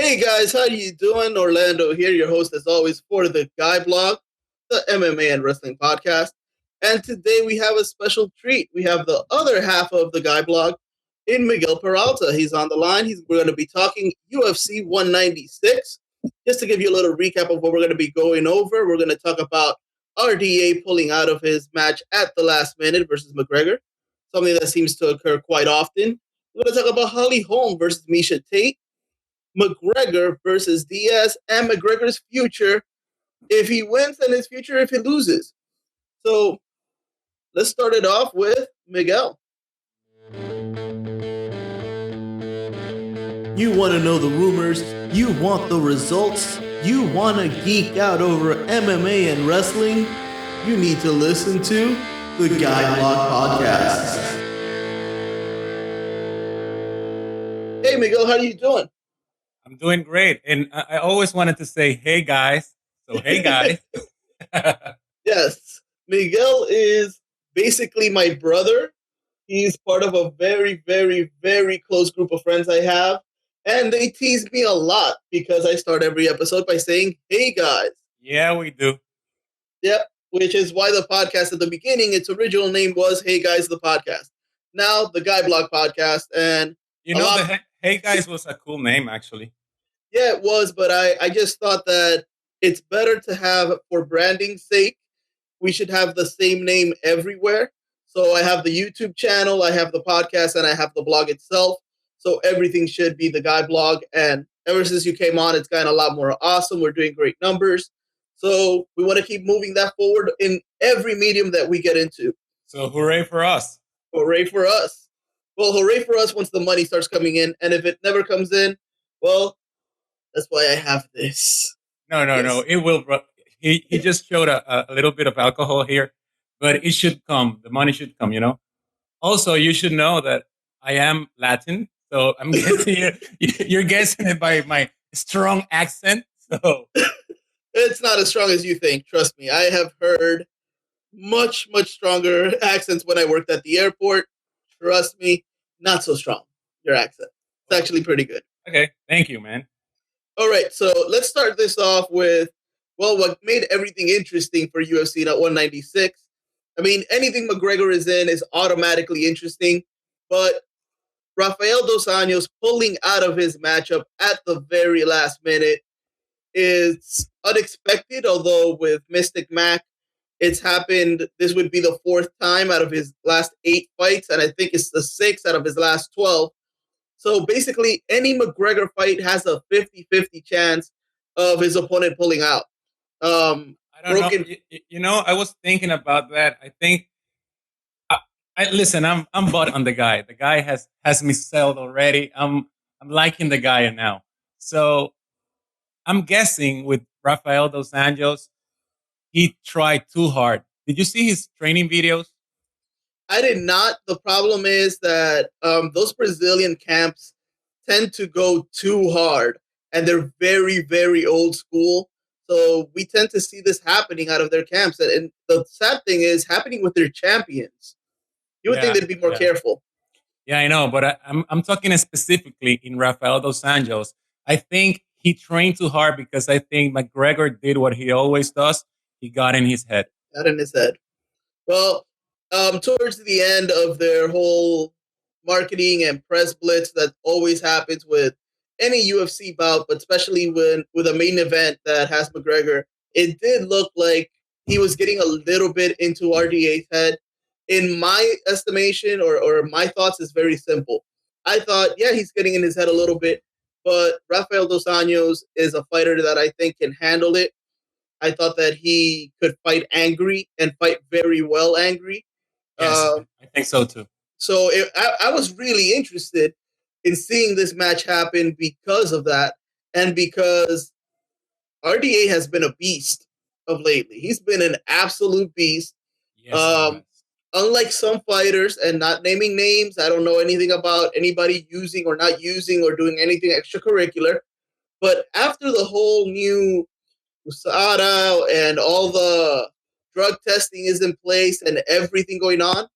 Hey guys, how you doing? Orlando here, your host as always for the Guy Blog, the MMA and Wrestling Podcast. And today we have a special treat. We have the other half of the Guy Blog in Miguel Peralta. He's on the line. We're going to be talking UFC 196. Just to give you a little recap of what we're going to be going over, we're going to talk about RDA pulling out of his match at the last minute versus McGregor, something that seems to occur quite often. We're going to talk about Holm versus Misha Tate, McGregor versus Diaz, and McGregor's future if he wins, and his future if he loses. So let's start it off with Miguel. You want to know the rumors, you want the results, you want to geek out over MMA and wrestling, you need to listen to the Guy Blog Podcast. Hey Miguel, how are you doing? I'm doing great. And I always wanted to say, hey guys. So, hey guys. Yes, Miguel is basically my brother. He's part of a very, very, very close group of friends I have. And they tease me a lot because I start every episode by saying, hey guys. Yeah, we do. Yep, which is why the podcast at the beginning, its original name was Hey Guys, the Podcast. Now, the Guy Blog Podcast. And you know, the Hey Guys was a cool name, actually. Yeah, it was, but I just thought that it's better to have, for branding's sake, we should have the same name everywhere. So I have the YouTube channel, I have the podcast, and I have the blog itself. So everything should be the Guy Blog. And ever since you came on, it's gotten a lot more awesome. We're doing great numbers. So we want to keep moving that forward in every medium that we get into. So hooray for us. Hooray for us. Well, hooray for us once the money starts coming in. And if it never comes in, well, that's why I have this. No. It will. He just showed a little bit of alcohol here, but it should come. The money should come, you know. Also, you should know that I am Latin. So I'm guessing you're guessing it by my strong accent. So it's not as strong as you think. Trust me. I have heard much, much stronger accents when I worked at the airport. Trust me, not so strong, your accent. It's actually pretty good. Okay. Thank you, man. All right. So let's start this off with, well, what made everything interesting for UFC 196. I mean, anything McGregor is in is automatically interesting, but Rafael Dos Anjos pulling out of his matchup at the very last minute is unexpected, although with Mystic Mac, it's happened. This would be the fourth time out of his last 8 fights, and I think it's the 6th out of his last 12. So basically, any McGregor fight has a 50-50 chance of his opponent pulling out. I don't know. You know, I was thinking about that. I think listen, I'm bought on the guy. The guy has me sold already. I'm liking the guy now. So I'm guessing with Rafael Dos Anjos, he tried too hard. Did you see his training videos? I did not. The problem is that those Brazilian camps tend to go too hard, and they're very, very old school. So we tend to see this happening out of their camps. And the sad thing is happening with their champions. You would think they'd be more careful. Yeah, I know, but I'm talking specifically in Rafael Dos Anjos. I think he trained too hard because I think McGregor did what he always does. He got in his head. Well, towards the end of their whole marketing and press blitz that always happens with any UFC bout, but especially with a main event that has McGregor, it did look like he was getting a little bit into RDA's head. In my estimation, or my thoughts, is very simple. I thought, yeah, he's getting in his head a little bit, but Rafael Dos Anjos is a fighter that I think can handle it. I thought that he could fight angry and fight very well angry. Yes, I think so too. So I was really interested in seeing this match happen because of that, and because RDA has been a beast of lately. He's been an absolute beast. Yes, unlike some fighters, and not naming names, I don't know anything about anybody using or not using or doing anything extracurricular. But after the whole new USADA and all the drug testing is in place and everything going on,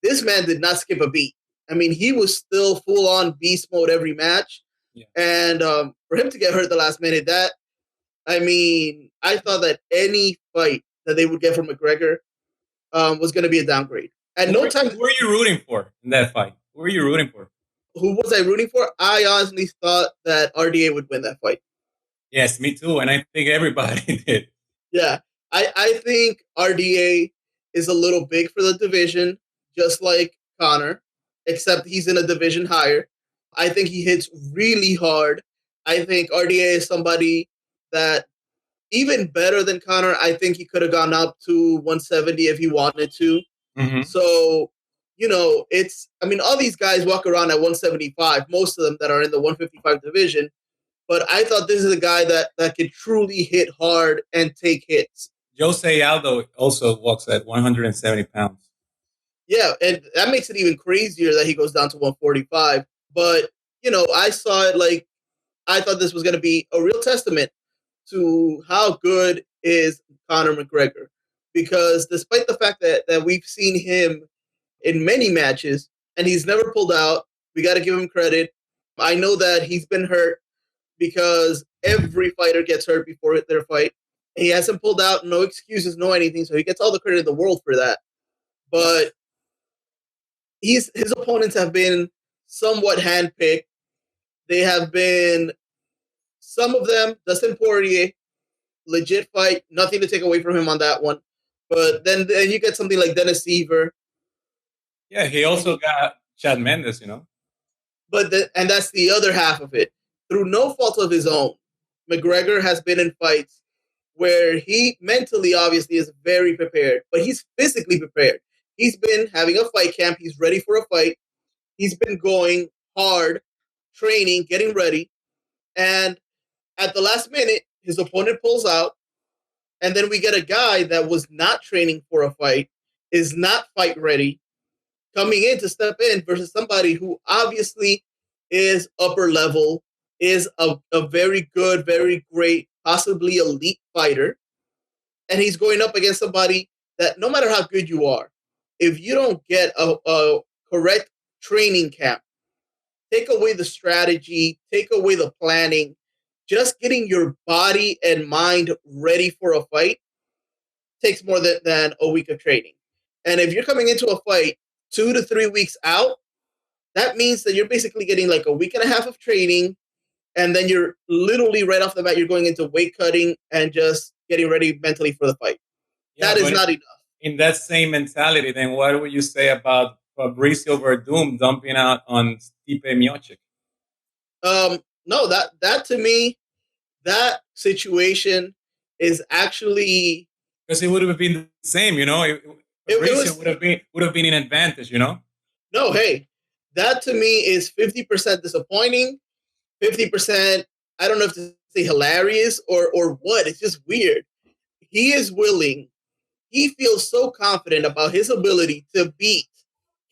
this man did not skip a beat. I mean, he was still full on beast mode every match. Yeah. And for him to get hurt the last minute, I thought that any fight that they would get from McGregor was going to be a downgrade. At no time. Who were you rooting for in that fight? Who were you rooting for? Who was I rooting for? I honestly thought that RDA would win that fight. Yes, me too. And I think everybody did. Yeah. I think RDA is a little big for the division, just like Conor, except he's in a division higher. I think he hits really hard. I think RDA is somebody that, even better than Conor, I think he could have gone up to 170 if he wanted to. Mm-hmm. So, all these guys walk around at 175, most of them that are in the 155 division. But I thought this is a guy that could truly hit hard and take hits. Jose Aldo also walks at 170 pounds. Yeah, and that makes it even crazier that he goes down to 145. But, I saw it I thought this was going to be a real testament to how good is Conor McGregor. Because despite the fact that we've seen him in many matches and he's never pulled out, we got to give him credit. I know that he's been hurt because every fighter gets hurt before their fight. He hasn't pulled out, no excuses, no anything, so he gets all the credit in the world for that. But his opponents have been somewhat handpicked. They have been, some of them, Dustin Poirier, legit fight, nothing to take away from him on that one. But then you get something like Dennis Seaver. Yeah, he also got Chad Mendes, But and that's the other half of it. Through no fault of his own, McGregor has been in fights where he mentally obviously is very prepared, but he's physically prepared. He's been having a fight camp. He's ready for a fight. He's been going hard, training, getting ready. And at the last minute, his opponent pulls out. And then we get a guy that was not training for a fight, is not fight ready, coming in to step in versus somebody who obviously is upper level, is a very good, very great, possibly elite fighter. And he's going up against somebody that no matter how good you are, if you don't get a correct training camp, take away the strategy, take away the planning, just getting your body and mind ready for a fight takes more than a week of training. And if you're coming into a fight 2 to 3 weeks out, that means that you're basically getting like a week and a half of training. And then you're literally right off the bat, you're going into weight cutting and just getting ready mentally for the fight. Yeah, that is not enough. In that same mentality, then what would you say about Fabricio Verdum dumping out on Stipe Miocic? No, that to me, that situation is actually, because it would have been the same, Fabricio would have been an advantage, No, hey, that to me is 50% disappointing. 50%, I don't know if to say hilarious or what. It's just weird. He is willing. He feels so confident about his ability to beat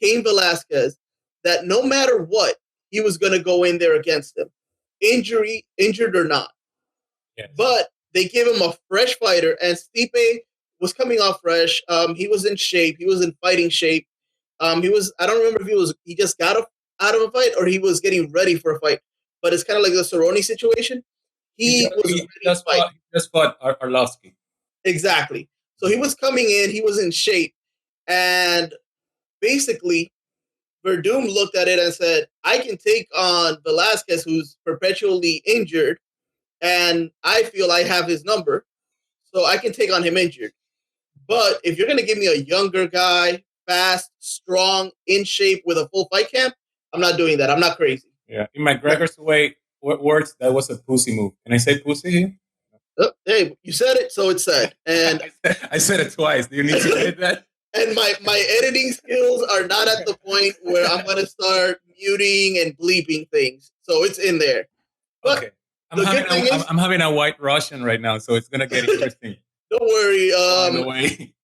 Cain Velasquez that no matter what, he was going to go in there against him, injured or not. Yes. But they gave him a fresh fighter, and Stipe was coming off fresh. He was in shape. He was in fighting shape. I don't remember if he just got out of a fight or he was getting ready for a fight. But it's kind of like the Cerrone situation. He just fought Arlovsky. Exactly. So he was coming in. He was in shape. And basically, Verdum looked at it and said, I can take on Velasquez, who's perpetually injured, and I feel I have his number, so I can take on him injured. But if you're going to give me a younger guy, fast, strong, in shape, with a full fight camp, I'm not doing that. I'm not crazy. Yeah, in McGregor's words, that was a pussy move. Can I say pussy here? Oh, hey, you said it, so it's said. And I said it twice. Do you need to edit that? And my editing skills are not at the point where I'm going to start muting and bleeping things. So it's in there. But okay. I'm having a white Russian right now, so it's going to get interesting. Don't worry.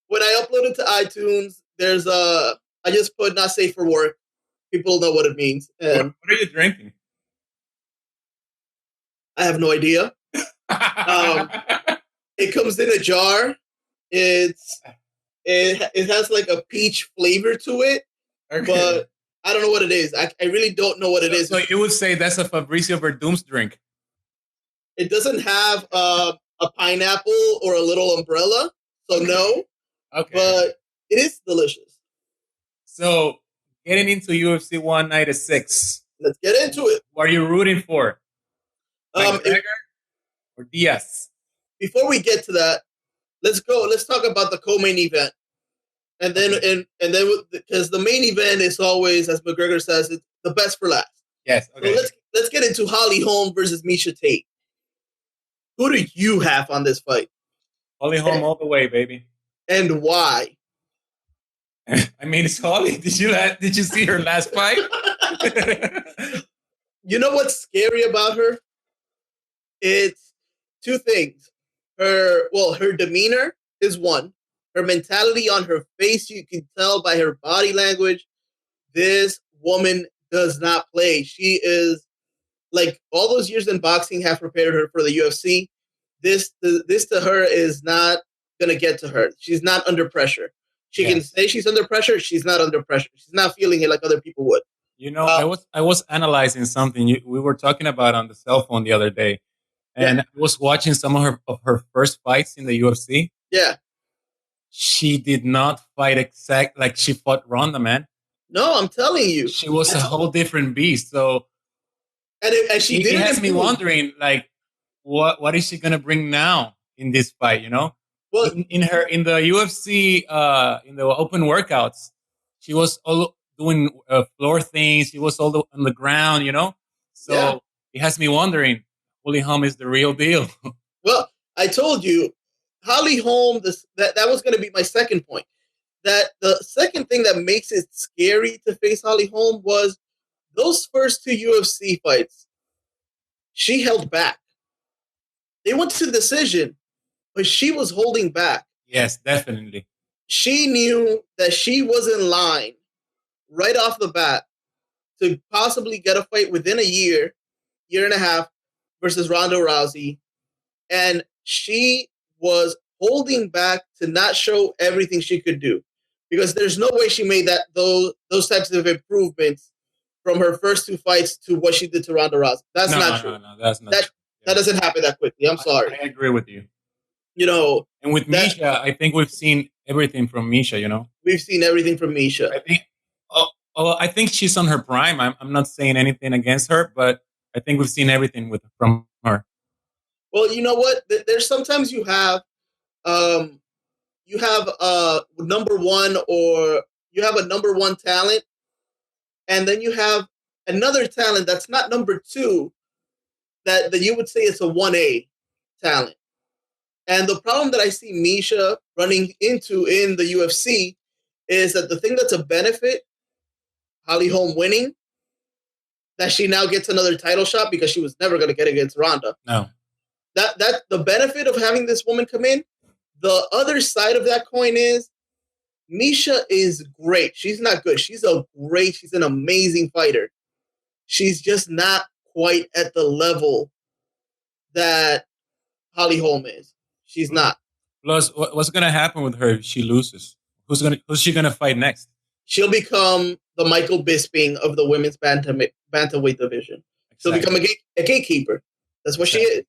When I upload it to iTunes, there's I just put not safe for work. People know what it means. And what are you drinking? I have no idea. It comes in a jar. It has like a peach flavor to it, okay. But I don't know what it is. I really don't know what it is. So you would say that's a Fabricio Verdum's drink. It doesn't have a pineapple or a little umbrella, so no. Okay. But it is delicious. So getting into UFC 196. Let's get into it. What are you rooting for? McGregor or Diaz? Before we get to that, let's talk about the co-main event. And then because the main event is always, as McGregor says, it's the best for last. Yes. Okay. So let's get into Holm versus Misha Tate. Who do you have on this fight? Holm all the way, baby. And why? I mean, it's Holly. Did you see her last fight? You know what's scary about her? It's two things. Her demeanor is one. Her mentality on her face, you can tell by her body language. This woman does not play. She is like all those years in boxing have prepared her for the UFC. This to her is not gonna get to her. She's not under pressure. She can say she's under pressure. She's not under pressure. She's not feeling it like other people would. You know, I was analyzing something we were talking about on the cell phone the other day, and I was watching some of her first fights in the UFC. Yeah. She did not fight like she fought Ronda, man. No, I'm telling you. She was a whole different beast. So and she didn't. It has me wondering, like, what is she gonna bring now in this fight? You know, well, in the UFC, in the open workouts, she was all doing floor things. She was all on the ground. You know, so it has me wondering, Holm is the real deal. Well, I told you. Holm, that was going to be my second point. That the second thing that makes it scary to face Holm was those first two UFC fights. She held back. They went to decision, but she was holding back. Yes, definitely. She knew that she was in line right off the bat to possibly get a fight within a year and a half versus Ronda Rousey, and she was holding back to not show everything she could do, because there's no way she made those types of improvements from her first two fights to what she did to Ronda Rousey. That's not true. No, that's not true. That doesn't happen that quickly. I'm sorry. I agree with you. You know, and with Misha, I think we've seen everything from Misha. You know, we've seen everything from Misha. I think she's on her prime. I'm not saying anything against her, but I think we've seen everything from her. Well, you know what? There's sometimes you have number one, or you have a number one talent, and then you have another talent that's not number two, that you would say it's a 1A talent. And the problem that I see Misha running into in the UFC is that the thing that's a benefit, Holm winning, that she now gets another title shot because she was never going to get against Ronda. No. That the benefit of having this woman come in. The other side of that coin is Misha is great. She's not good. She's an amazing fighter. She's just not quite at the level that Holm is. She's not. Plus, what's going to happen with her if she loses? Who's she going to fight next? She'll become the Michael Bisping of the women's bantamweight division. Exactly. She'll become a gatekeeper. That's what she is.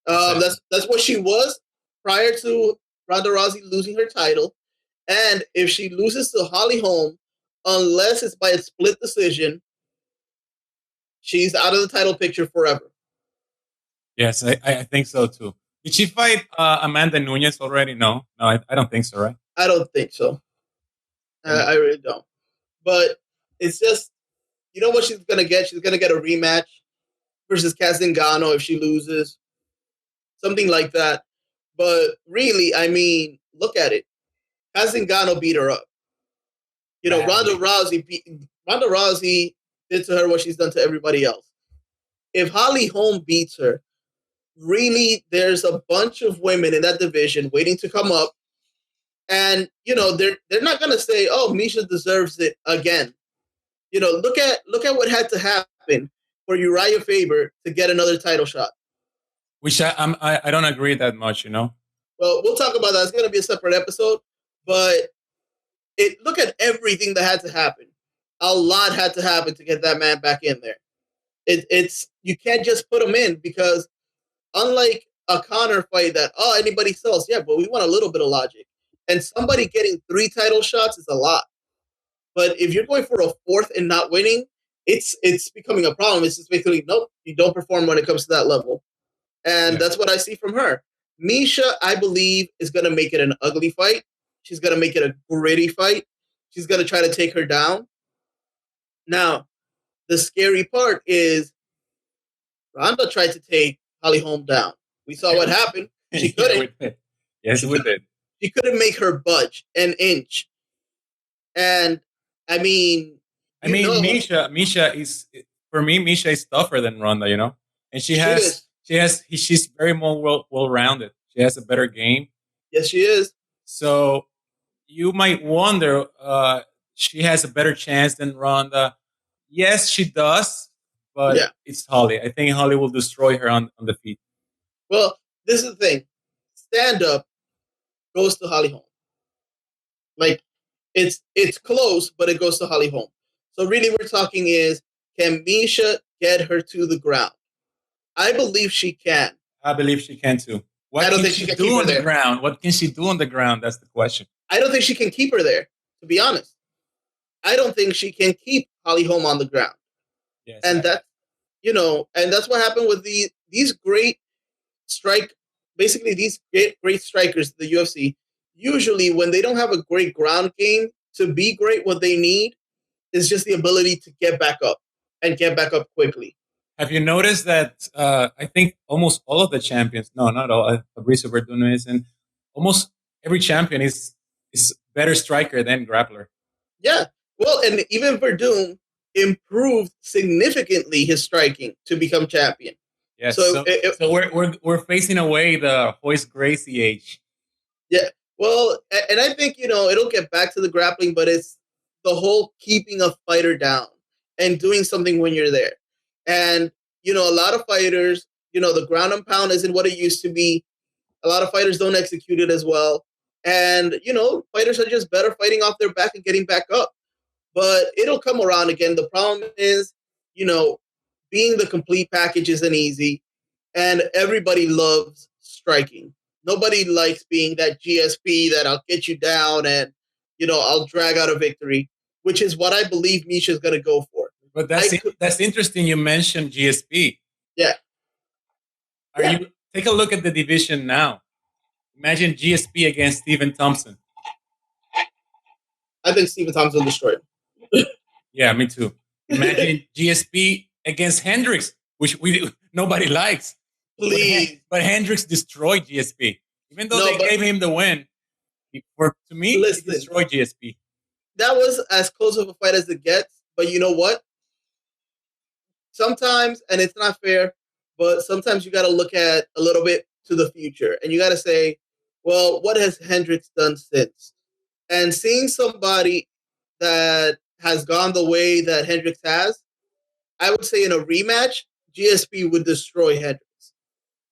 That's what she was prior to Ronda Rousey losing her title. And if she loses to Holm, unless it's by a split decision, she's out of the title picture forever. Yes, I think so too. Did she fight Amanda Nunes already? No, I don't think so, right? I don't think so. I really don't. But it's just, you know what she's going to get? She's going to get a rematch versus Kat Zingano if she loses. Something like that. But really, I mean, look at it. Kat Zingano beat her up. You know, Ronda Rousey did to her what she's done to everybody else. If Holm beats her, really, there's a bunch of women in that division waiting to come up. And, you know, they're not going to say, oh, Misha deserves it again. You know, look at what had to happen for Uriah Faber to get another title shot. Which I don't agree that much, you know. Well, we'll talk about that. It's going to be a separate episode. But look at everything that had to happen. a lot had to happen to get that man back in there. It's you can't just put him in because unlike a Conor fight that anybody sells, yeah, but we want a little bit of logic. And somebody getting 3 title shots is a lot. But if you're going for a 4th and not winning, it's becoming a problem. It's just basically nope, you don't perform when it comes to that level, and that's what I see from her. Misha, I believe, is going to make it an ugly fight. She's going to make it a gritty fight. She's going to try to take her down. Now, the scary part is Ronda tried to take Holly Holm down. We saw what happened. She couldn't. Yes, we did. She couldn't make her budge an inch. And I mean, Misha is, for me, Misha is tougher than Ronda, and she's very more well-rounded. She has a better game. Yes, she is. So you might wonder, she has a better chance than Ronda. Yes, she does, but it's Holly. I think Holly will destroy her on the feet. Well, this is the thing. Stand-up goes to Holly Holm. Like, it's close, but it goes to Holly Holm. So really we're talking is, can Misha get her to the ground? I believe she can. I believe she can too. What can she do on the ground? What can she do on the ground? That's the question. I don't think she can keep her there, to be honest. I don't think she can keep Holly Holm on the ground. Yes, and that's what happened with these great these great strikers in the UFC. Usually when they don't have a great ground game to be great, what they need is just the ability to get back up and get back up quickly. Have you noticed that I think almost all of the champions, no, not all, Fabricio Verdun and almost every champion is better striker than grappler. Yeah. Well, and even Verdun improved significantly his striking to become champion. Yes. So we're facing away the Royce Gracie age. Yeah. Well, and I think, it'll get back to the grappling, but it's the whole keeping a fighter down and doing something when you're there. And, a lot of fighters, the ground and pound isn't what it used to be. A lot of fighters don't execute it as well. And, fighters are just better fighting off their back and getting back up. But it'll come around again. The problem is, being the complete package isn't easy. And everybody loves striking. Nobody likes being that GSP that I'll get you down and, I'll drag out a victory, which is what I believe Misha's going to go for. But that's interesting. You mentioned GSP. Yeah. Take a look at the division now. Imagine GSP against Stephen Thompson. I think Stephen Thompson will destroy him. Yeah, me too. Imagine GSP against Hendricks, which nobody likes. Please. But Hendricks destroyed GSP. Even though they gave him the win, he destroyed GSP. That was as close of a fight as it gets. But you know what? Sometimes, and it's not fair, but sometimes you got to look at a little bit to the future. And you got to say, well, what has Hendricks done since? And seeing somebody that has gone the way that Hendricks has, I would say in a rematch, GSP would destroy Hendricks.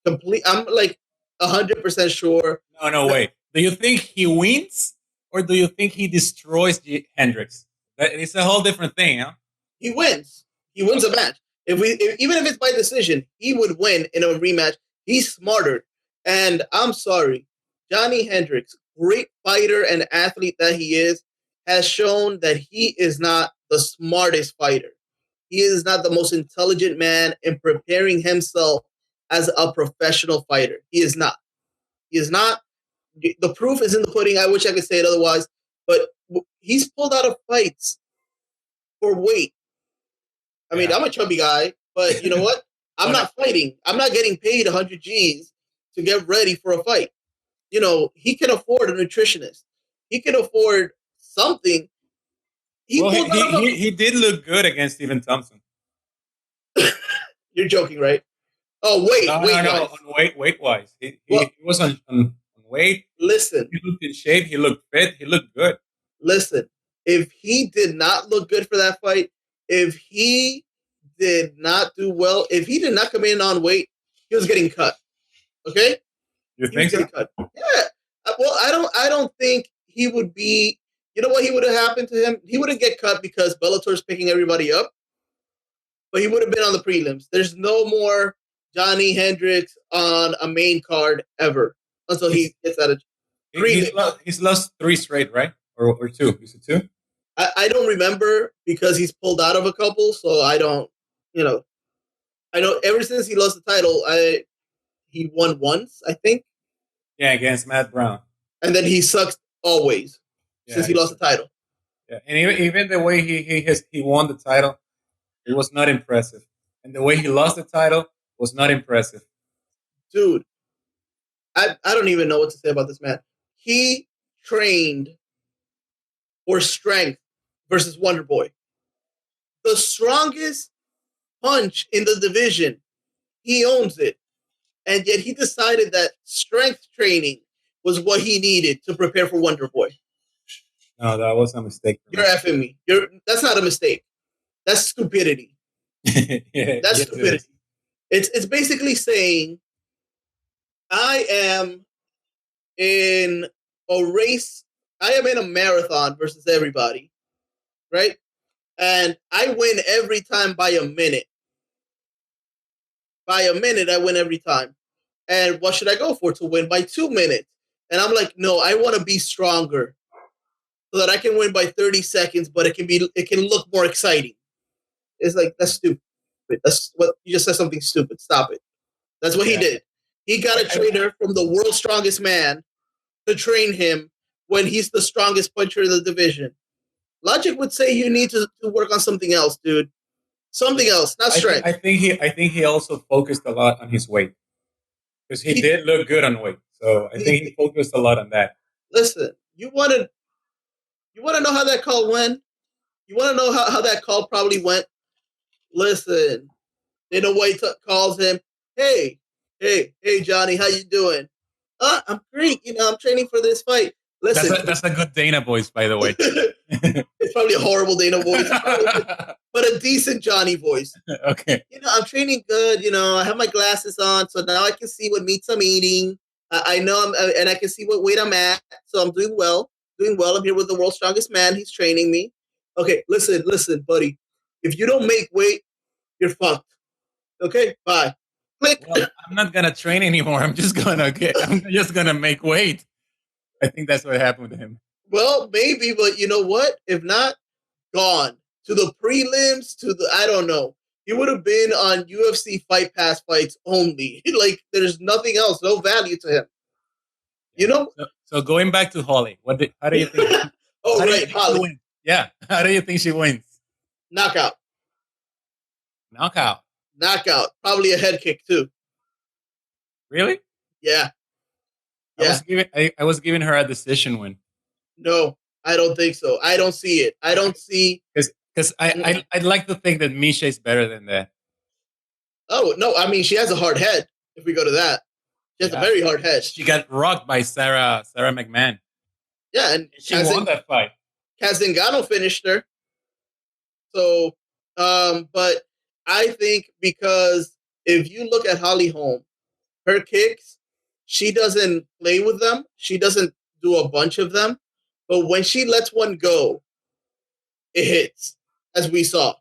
I'm like 100% sure. No, wait. Do you think he wins or do you think he destroys Hendricks? It's a whole different thing, huh? He wins. He wins a match. Even if it's by decision, he would win in a rematch. He's smarter. And I'm sorry, Johnny Hendricks, great fighter and athlete that he is, has shown that he is not the smartest fighter. He is not the most intelligent man in preparing himself as a professional fighter. He is not. He is not. The proof is in the pudding. I wish I could say it otherwise. But he's pulled out of fights for weight. I mean, I'm a chubby guy, but you know what? I'm not fighting. I'm not getting paid 100 G's to get ready for a fight. He can afford a nutritionist. He can afford something. He did look good against Stephen Thompson. You're joking, right? Oh, weight-wise. He was on weight. Listen. He looked in shape. He looked fit. He looked good. Listen, if he did not look good for that fight, if he did not do well, if he did not come in on weight, he was getting cut. Okay? You think so? Cut. Yeah. Well, I don't think he would be, You know what he would have happened to him? He wouldn't get cut because Bellator's picking everybody up, but he would have been on the prelims. There's no more Johnny Hendricks on a main card ever until he gets out of prelims. He's lost 3 straight, right? Or 2. Is it 2? I don't remember because he's pulled out of a couple, so I don't, I know ever since he lost the title, he won once, I think. Yeah, against Matt Brown. And then he sucks always since he lost the title. Yeah, and even the way he won the title, it was not impressive. And the way he lost the title was not impressive. Dude, I don't even know what to say about this man. He trained for strength versus Wonder Boy. The strongest punch in the division. He owns it. And yet he decided that strength training was what he needed to prepare for Wonder Boy. No, that was a mistake. You're effing me. That's not a mistake. That's stupidity. That's stupidity. It's basically saying, I am in a race. I am in a marathon versus everybody, right? And I win every time by a minute. By a minute, I win every time. And what should I go for? To win by 2 minutes. And I'm like, no, I want to be stronger so that I can win by 30 seconds, but it can look more exciting. It's like, that's stupid. That's what you just said, something stupid. Stop it. That's what he did. He got a trainer from the world's strongest man to train him when he's the strongest puncher in the division. Logic would say you need to work on something else, dude. Something else, not strength. I think he also focused a lot on his weight because he did look good on weight. So I think he focused a lot on that. Listen, you want to know how that call went? You want to know how that call probably went? Listen, Dana White calls him, hey, Johnny, how you doing? I'm great. I'm training for this fight. Listen, that's a good Dana voice, by the way. It's probably a horrible Dana voice, but a decent Johnny voice. Okay. I'm training good. I have my glasses on, so now I can see what meats I'm eating. I know and I can see what weight I'm at, so I'm doing well. I'm here with the world's strongest man. He's training me. Okay, listen, buddy. If you don't make weight, you're fucked. Okay, bye. Click. Well, I'm not gonna train anymore. I'm just gonna make weight. I think that's what happened to him. Well, maybe, but you know what? If not, gone to the prelims, I don't know. He would have been on UFC Fight Pass fights only. Like, there's nothing else, no value to him. So going back to Holly, how do you think? Holly. Yeah, how do you think she wins? Knockout. Probably a head kick too. Really? Yeah. I was giving her a decision win. No, I don't think so. I don't see it. I don't see because I'd like to think that Misha is better than that. Oh no! I mean, she has a hard head. If we go to that, she has a very hard head. She got rocked by Sarah McMahon. Yeah, and she won that fight. Kaz Zingano finished her. So, but I think because if you look at Holly Holm, her kicks, she doesn't play with them. She doesn't do a bunch of them. But when she lets one go, it hits, as we saw.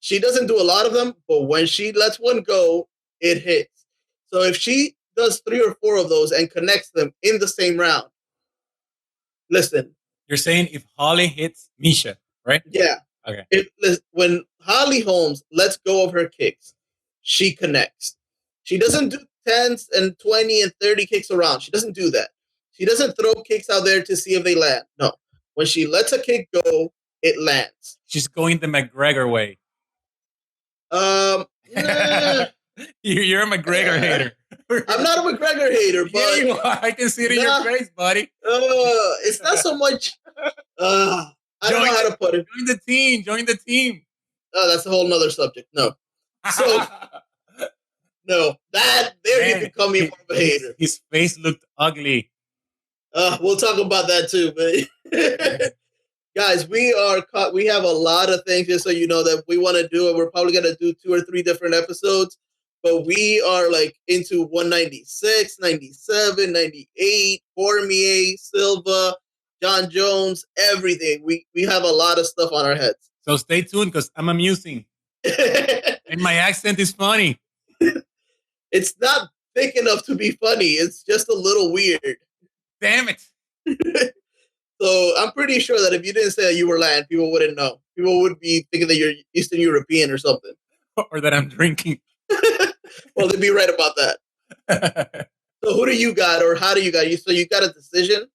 She doesn't do a lot of them, but when she lets one go, it hits. So if she does 3 or 4 of those and connects them in the same round, listen. You're saying if Holly hits Misha, right? Yeah. Okay. When Holly Holmes lets go of her kicks, she connects. She doesn't do 10s and 20 and 30 kicks around. She doesn't do that. She doesn't throw kicks out there to see if they land. No. When she lets a kick go, it lands. She's going the McGregor way. You're a McGregor hater. I'm not a McGregor hater, but yeah, you are. I can see it in your face, buddy. It's not so much. I don't know how to put it. Join the team. Oh, that's a whole nother subject. No. So no, you can call me more of a hater. His face looked ugly. We'll talk about that too, but guys, we have a lot of things, just so you know, that we want to do, and we're probably gonna do 2 or 3 different episodes. But we are like into 196, 97, 98, Cormier, Silva, John Jones, everything. We have a lot of stuff on our heads. So stay tuned because I'm amusing. And my accent is funny. It's not thick enough to be funny. It's just a little weird. Damn it. So I'm pretty sure that if you didn't say that you were Latin, people wouldn't know. People would be thinking that you're Eastern European or something. Or that I'm drinking. Well, they'd be right about that. So who do you got, or how do you got? So you got a decision?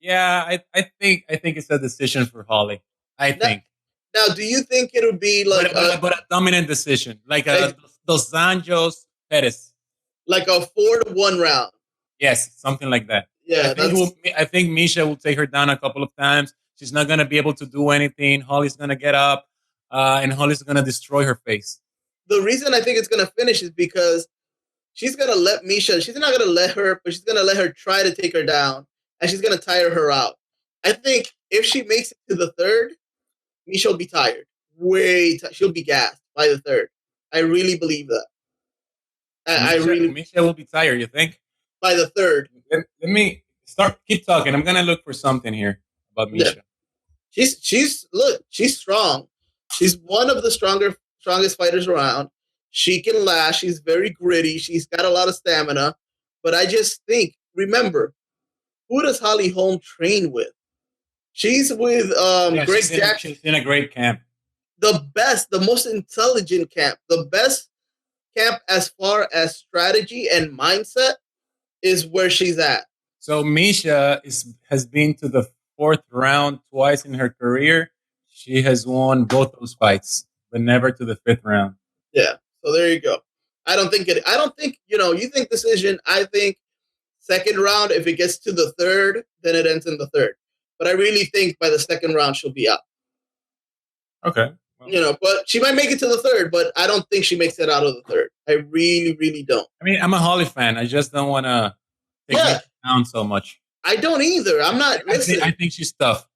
Yeah, I think it's a decision for Holly. I think. Now, do you think it'll be like but a dominant decision, like Dos Anjos Perez, like a 4-1 round? Yes, something like that. Yeah, I think Misha will take her down a couple of times. She's not gonna be able to do anything. Holly's gonna get up, and Holly's gonna destroy her face. The reason I think it's gonna finish is because she's gonna let Misha. She's not gonna let her, but she's gonna let her try to take her down, and she's gonna tire her out. I think if she makes it to the third, Misha will be tired. She'll be gassed by the third. I really believe that. Misha will be tired. You think? By the third. Let me keep talking. I'm gonna look for something here about Misha. Yeah. She's strong. She's one of the strongest fighters around. She can last. She's very gritty. She's got a lot of stamina. But I just think, remember, who does Holly Holm train with? She's with Greg Jackson. She's in a great camp. The best, the most intelligent camp. The best camp as far as strategy and mindset is where she's at. So Misha has been to the 4th round twice in her career. She has won both those fights, but never to the 5th round. Yeah. So there you go. I don't think, you think decision. I think second round, if it gets to the third, then it ends in the third. But I really think by the second round, she'll be out. Okay. Well, but she might make it to the third, but I don't think she makes it out of the third. I really, really don't. I mean, I'm a Holly fan. I just don't want to take her down so much. I don't either. I'm not. I think she's tough.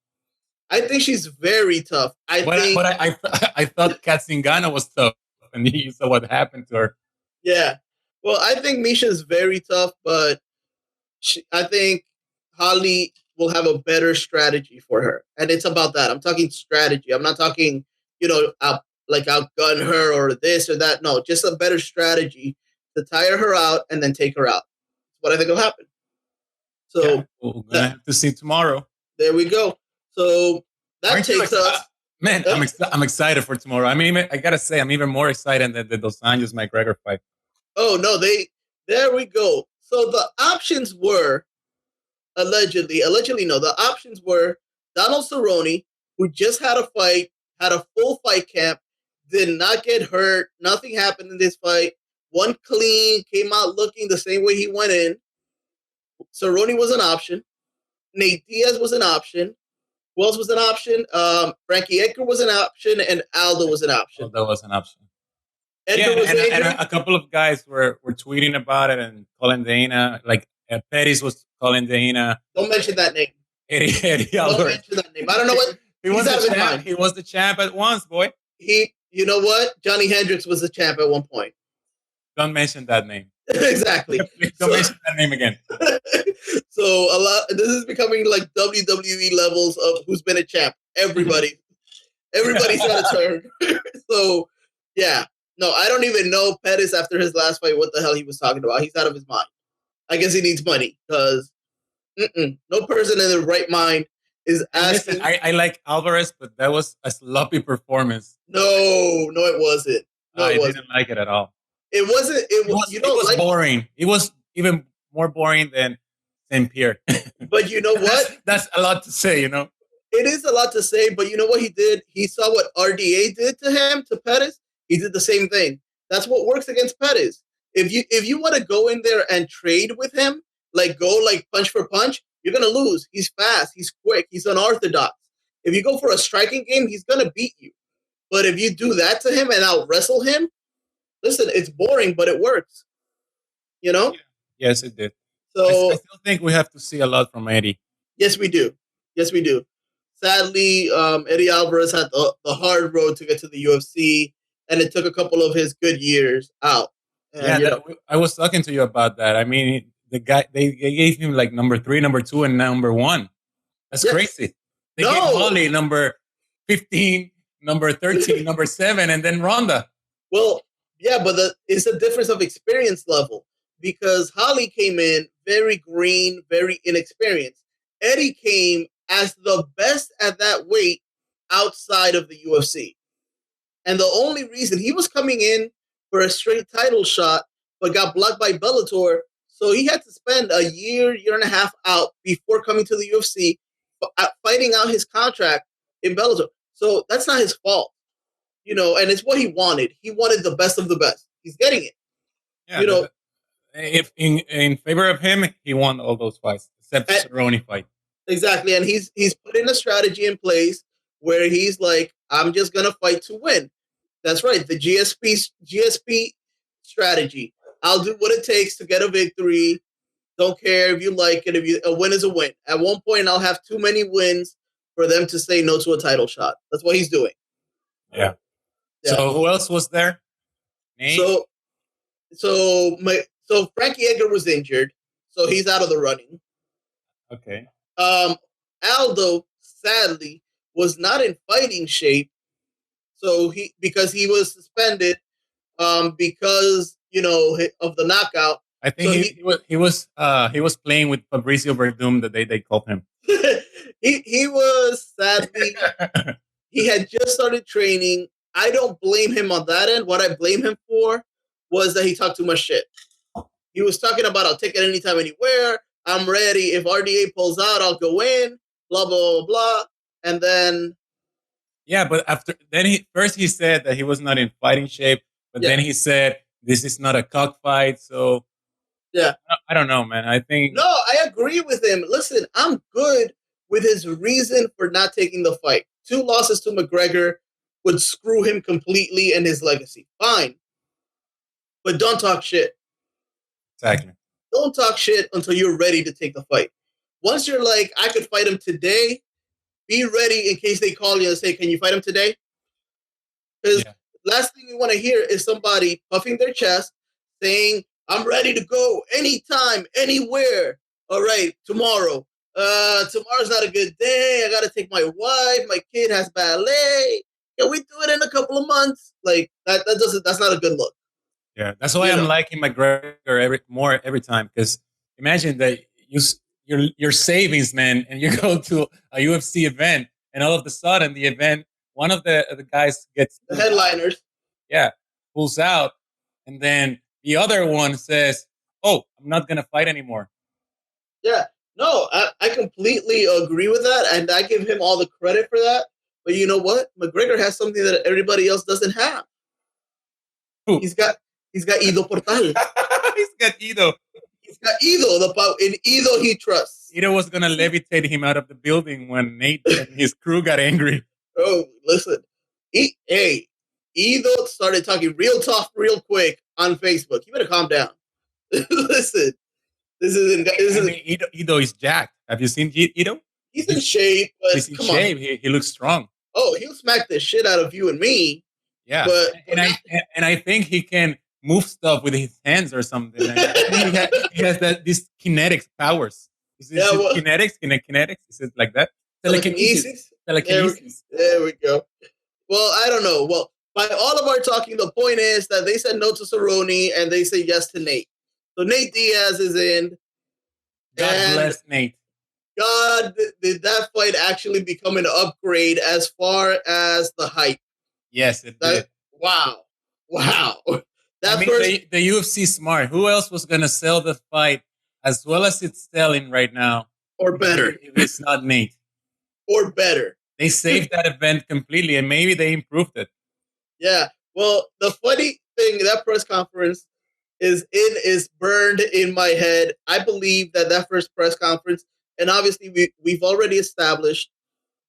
I think she's very tough. I thought Katzingana was tough, and you saw what happened to her. Yeah. Well, I think Misha's very tough, but I think Holly will have a better strategy for her. And it's about that. I'm talking strategy. I'm not talking, outgun her or this or that. No, just a better strategy to tire her out and then take her out. That's what I think will happen. So we're going to have to see tomorrow. There we go. So that takes us. Man, I'm excited for tomorrow. I mean, I got to say, I'm even more excited than the Dos Anjos McGregor fight. Oh, no, there we go. So the options were allegedly no, the options were Donald Cerrone, who just had a fight, had a full fight camp, did not get hurt. Nothing happened in this fight. Won clean, came out looking the same way he went in. Cerrone was an option. Nate Diaz was an option. Who else was an option? Frankie Edgar was an option, and Aldo was an option. That was an option. And a couple of guys were tweeting about it and calling Dana, like Pettis was calling Dana. Don't mention that name. Eddie Don't mention that name. I don't know what. He was the champ at once, boy. You know what? Johnny Hendricks was the champ at one point. Don't mention that name. Exactly. Don't mention that name again. So this is becoming like WWE levels of who's been a champ. Everybody's had a turn. So yeah. No, I don't even know Pettis after his last fight what the hell he was talking about. He's out of his mind. I guess he needs money because no person in their right mind is asking. Listen, I like Alvarez, but that was a sloppy performance. No, it wasn't. I didn't like it at all. It wasn't. It was boring. It was even more boring than St. Pierre. But you know what? That's a lot to say, It is a lot to say, but you know what he did? He saw what RDA did to him, to Pettis. He did the same thing. That's what works against Pettis. If you want to go in there and trade with him, go punch for punch, you're going to lose. He's fast. He's quick. He's unorthodox. If you go for a striking game, he's going to beat you. But if you do that to him and out wrestle him, listen, it's boring, but it works. Yeah. Yes, it did. So I still think we have to see a lot from Eddie. Yes, we do. Sadly, Eddie Alvarez had the hard road to get to the UFC. And it took a couple of his good years out. And, I was talking to you about that. I mean, the guy, they gave him like number 3, number 2, and number 1. That's crazy. They gave Holly number 15, number 13, number 7, and then Ronda. Well, yeah, but it's a difference of experience level because Holly came in very green, very inexperienced. Eddie came as the best at that weight outside of the UFC. And the only reason he was coming in for a straight title shot, but got blocked by Bellator. So he had to spend a year and a half out before coming to the UFC, fighting out his contract in Bellator. So that's not his fault, and it's what he wanted. He wanted the best of the best. He's getting it. Yeah, if in favor of him, he won all those fights except the Cerrone fight. Exactly, and he's putting a strategy in place where he's like, I'm just gonna fight to win. That's right, the GSP strategy. I'll do what it takes to get a victory. Don't care if you like it. A win is a win. At one point, I'll have too many wins for them to say no to a title shot. That's what he's doing. Yeah. So who else was there? Nate? So Frankie Edgar was injured, so he's out of the running. Okay. Aldo, sadly, was not in fighting shape. So because he was suspended, because of the knockout. I think so he was playing with Fabricio Verdum the day they called him. he was sadly he had just started training. I don't blame him on that end. What I blame him for was that he talked too much shit. He was talking about I'll take it anytime, anywhere. I'm ready. If RDA pulls out, I'll go in. Blah blah blah blah. And then but he said that he was not in fighting shape, but then he said this is not a cockfight. So I don't know, man. I think I agree with him. Listen, I'm good with his reason for not taking the fight. 2 losses to McGregor would screw him completely and his legacy. Fine. But don't talk shit. Exactly. Don't talk shit until you're ready to take the fight. Once you're like, I could fight him today, be ready in case they call you and say, can you fight him today? Because last thing you want to hear is somebody puffing their chest saying, I'm ready to go anytime, anywhere. All right, tomorrow. Tomorrow's not a good day. I got to take my wife. My kid has ballet. Can we do it in a couple of months? Like that's not a good look. Yeah, that's why I'm liking McGregor every time. Because imagine that your savings, man, and you go to a UFC event, and all of a sudden the event, one of the guys gets the headliners. Yeah, pulls out, and then the other one says, "Oh, I'm not gonna fight anymore." Yeah, no, I completely agree with that, and I give him all the credit for that. But you know what? McGregor has something that everybody else doesn't have. Who? He's got Ido Portal. He's got Ido. He's got Ido. In Ido, he trusts. Ido was gonna levitate him out of the building when Nate and his crew got angry. Oh, listen. Ido started talking real tough, real quick on Facebook. You better calm down. Listen, Ido is jacked. Have you seen Ido? He's in shape, but he's in shape. He looks strong. Oh, he'll smack the shit out of you and me. Yeah, I think he can move stuff with his hands or something. He has these kinetics powers. Is it kinetics? Kinetics? Is it like that? Telekinesis. There we go. Well, I don't know. Well, by all of our talking, the point is that they said no to Cerrone and they say yes to Nate. So Nate Diaz is in. God bless Nate. God, did that fight actually become an upgrade as far as the hype? Yes, it did. Wow. The UFC smart. Who else was going to sell the fight as well as it's selling right now? Or better. If it's not Nate. Or better. They saved that event completely, and maybe they improved it. Yeah. Well, the funny thing, that press conference is burned in my head. I believe that first press conference, and obviously we've already established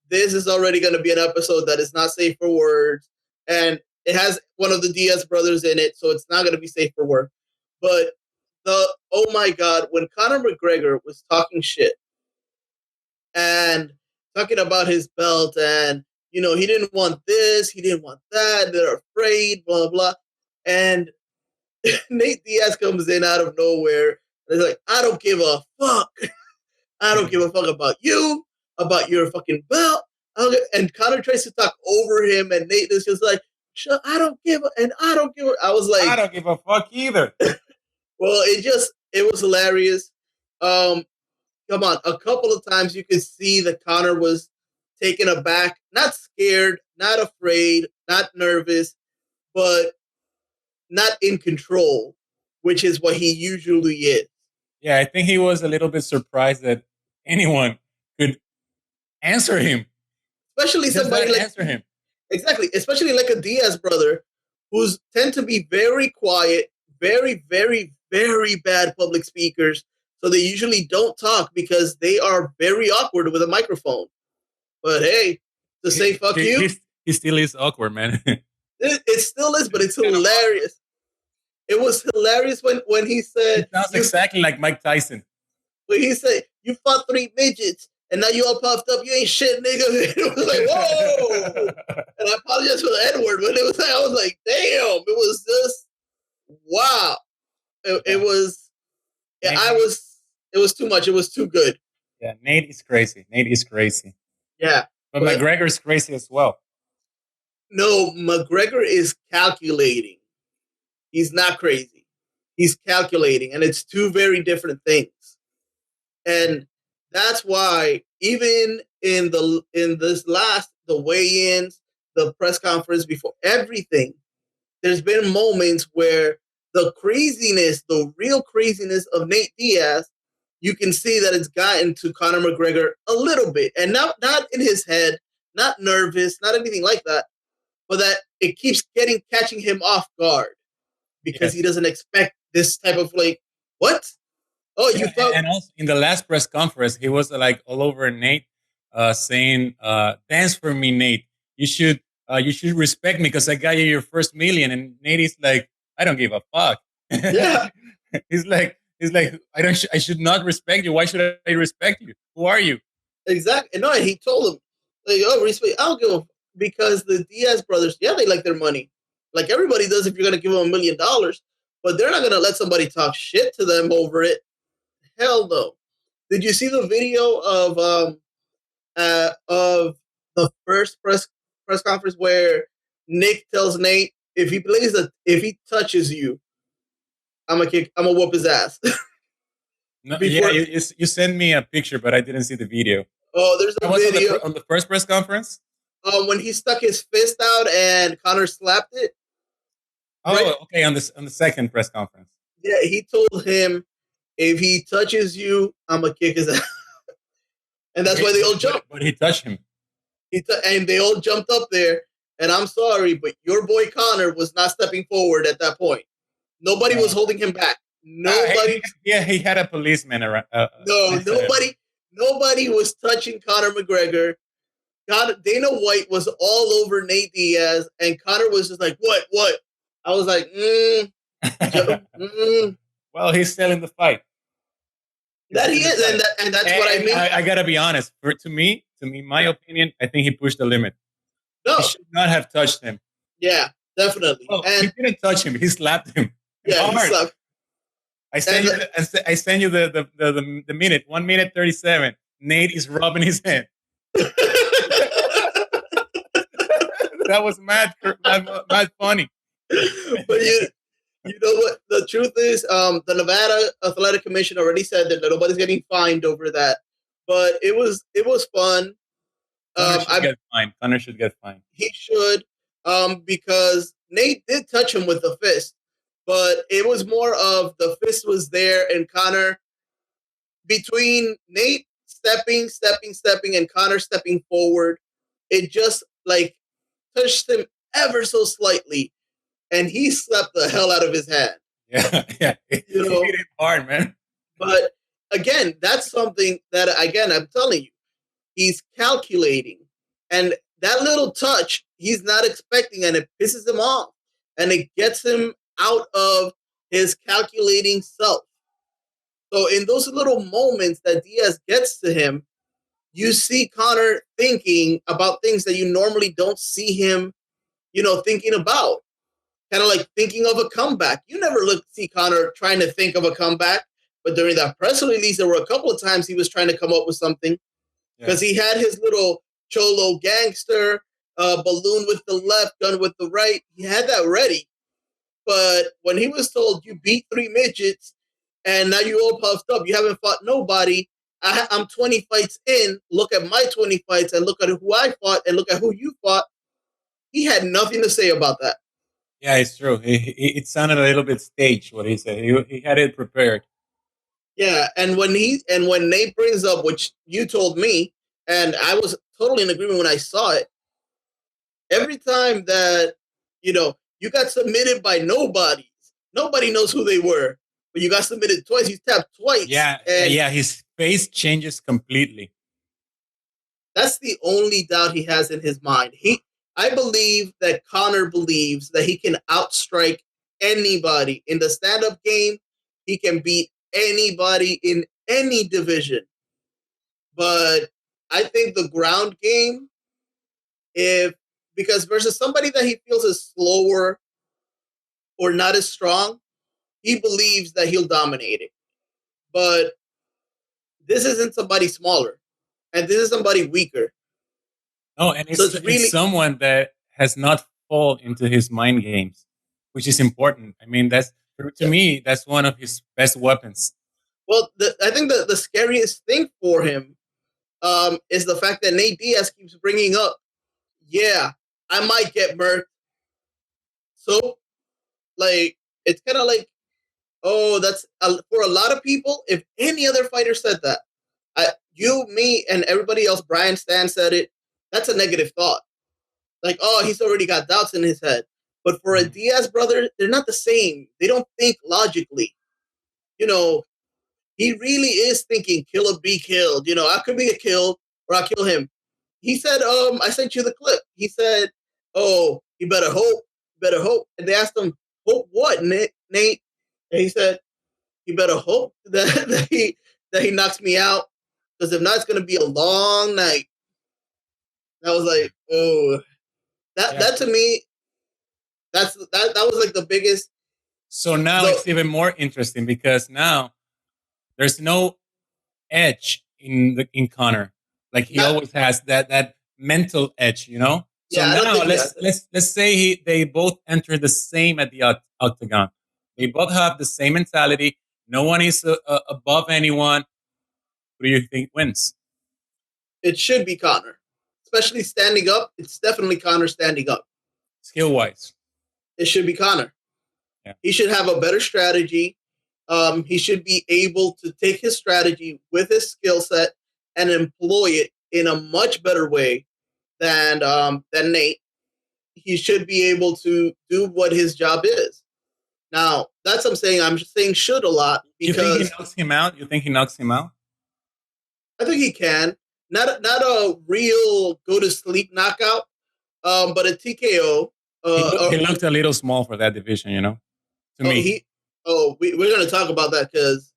this is already going to be an episode that is not safe for words, and it has one of the Diaz brothers in it, so it's not going to be safe for work. But oh my God, when Conor McGregor was talking shit and talking about his belt and, he didn't want this, he didn't want that, they're afraid, blah, blah. And Nate Diaz comes in out of nowhere and is like, I don't give a fuck. I don't give a fuck about you. about your fucking belt. And Conor tries to talk over him, and Nate is just like, I don't give a, and I don't give a. I was like, I don't give a fuck either. Well, it was hilarious. Come on, a couple of times you could see that Conor was taken aback, not scared, not afraid, not nervous, but not in control, which is what he usually is. Yeah, I think he was a little bit surprised that anyone could answer him. Especially somebody like answer him. Exactly, especially like a Diaz brother, who's tend to be very quiet, very, very, very bad public speakers. So they usually don't talk because they are very awkward with a microphone. But hey, to say fuck you, he still is awkward, man. it still is, but it's hilarious. It was hilarious when he said, it sounds exactly like Mike Tyson. When he said, "You fought 3 midgets, and now you all puffed up. You ain't shit, nigga." It was like, whoa. And I apologize for the N-word, but it was like, I was like, damn. It was just wow. It was. Yeah, It was too much. It was too good. Yeah, Nate is crazy. Yeah, but McGregor is crazy as well. No, McGregor is calculating. He's not crazy. He's calculating, and it's two very different things. And that's why even in the weigh-ins, the press conference, before everything, there's been moments where the craziness, the real craziness of Nate Diaz, you can see that it's gotten to Conor McGregor a little bit, and not in his head, not nervous, not anything like that, but that it keeps catching him off guard because he doesn't expect this type of like, what? Oh, you thought? And also in the last press conference, he was like all over Nate, saying, "Dance for me, Nate. You should respect me because I got you your first $1 million." And Nate is like, "I don't give a fuck." Yeah. he's like, I should not respect you. Why should I respect you? Who are you? Exactly. No, and he told him, like, oh, respect. I'll give him, because the Diaz brothers, yeah, they like their money, like everybody does. If you're gonna give them $1 million, but they're not gonna let somebody talk shit to them over it. Hell no. Did you see the video of the first press conference where Nick tells Nate, if he touches you, I'm gonna whoop his ass. No, yeah, you sent me a picture, but I didn't see the video. Oh, there's a video on the first press conference. When he stuck his fist out and Conor slapped it. Oh, right? Okay. On the second press conference. Yeah, he told him, if he touches you, I'm gonna kick his ass. And that's why they all jumped. But he touched him. And they all jumped up there. And I'm sorry, but your boy Conor was not stepping forward at that point. Nobody was holding him back. Nobody. He had a policeman around. Nobody was touching Conor McGregor. Dana White was all over Nate Diaz, and Conor was just like, "What? What?" I was like, Well, he's selling the fight. That he is, and that's what I mean. I gotta be honest. To me, my opinion, I think he pushed the limit. No, he should not have touched him. Yeah, definitely. Oh, and he didn't touch him. He slapped him. Yeah, he slapped. I send you the minute, 1 minute 37. Nate is rubbing his hand. That was mad funny. But you know what? The truth is, the Nevada Athletic Commission already said that nobody's getting fined over that. But it was fun. Conor should get fined. He should, because Nate did touch him with the fist, but it was more of the fist was there, and Conor, between Nate stepping, and Conor stepping forward, it just like touched him ever so slightly, and he slapped the hell out of his hand. Yeah. You know, hit it hard, man. But again, that's something that, again, I'm telling you, he's calculating, and that little touch he's not expecting, and it pisses him off, and it gets him out of his calculating self. So in those little moments that Diaz gets to him, you see Conor thinking about things that you normally don't see him, thinking about. Kind of like thinking of a comeback. You never see Conor trying to think of a comeback, but during that press release, there were a couple of times he was trying to come up with something. because he had his little cholo gangster balloon with the left, gun with the right. He had that ready. But when he was told you beat 3 midgets and now you all puffed up, you haven't fought nobody. I'm 20 fights in. Look at my 20 fights and look at who I fought and look at who you fought. He had nothing to say about that. Yeah, it's true. It sounded a little bit staged what he said. He had it prepared. Yeah, and when Nate brings up, which you told me, and I was totally in agreement when I saw it. Every time that you got submitted by nobody knows who they were, but you got submitted twice. You tapped twice. Yeah, yeah. His face changes completely. That's the only doubt he has in his mind. I believe that Conor believes that he can outstrike anybody in the stand-up game. He can beat anybody in any division. But I think the ground game, because versus somebody that he feels is slower or not as strong, he believes that he'll dominate it. But this isn't somebody smaller, and this is somebody weaker. Oh, and it's someone that has not fallen into his mind games, which is important. I mean, to me, that's one of his best weapons. Well, I think the scariest thing for him is the fact that Nate Diaz keeps bringing up, yeah, I might get murked. So, it's kind of like, oh, that's for a lot of people. If any other fighter said that, you, me, and everybody else, Brian Stan said it, that's a negative thought. Like, oh, he's already got doubts in his head. But for a Diaz brother, they're not the same. They don't think logically. He really is thinking kill or be killed. I could be killed or I kill him. He said, I sent you the clip. He said, oh, you better hope. And they asked him, hope what, Nate? And he said, you better hope that he knocks me out. Because if not, it's going to be a long night. And I was like, oh, that to me, that was like the biggest. So now it's even more interesting because now there's no edge in Conor. Like he always has that mental edge, So now let's say they both enter the same at the octagon. They both have the same mentality. No one is above anyone. Who do you think wins? It should be Conor, especially standing up. It's definitely Conor standing up. Skill wise, it should be Conor. Yeah. He should have a better strategy. He should be able to take his strategy with his skill set and employ it in a much better way than Nate. He should be able to do what his job is. Now, that's what I'm saying. I'm just saying should a lot. Because you think he knocks him out? You think he knocks him out? I think he can. Not a real go-to-sleep knockout, but a TKO. He looked a little small for that division, to me. We're going to talk about that because,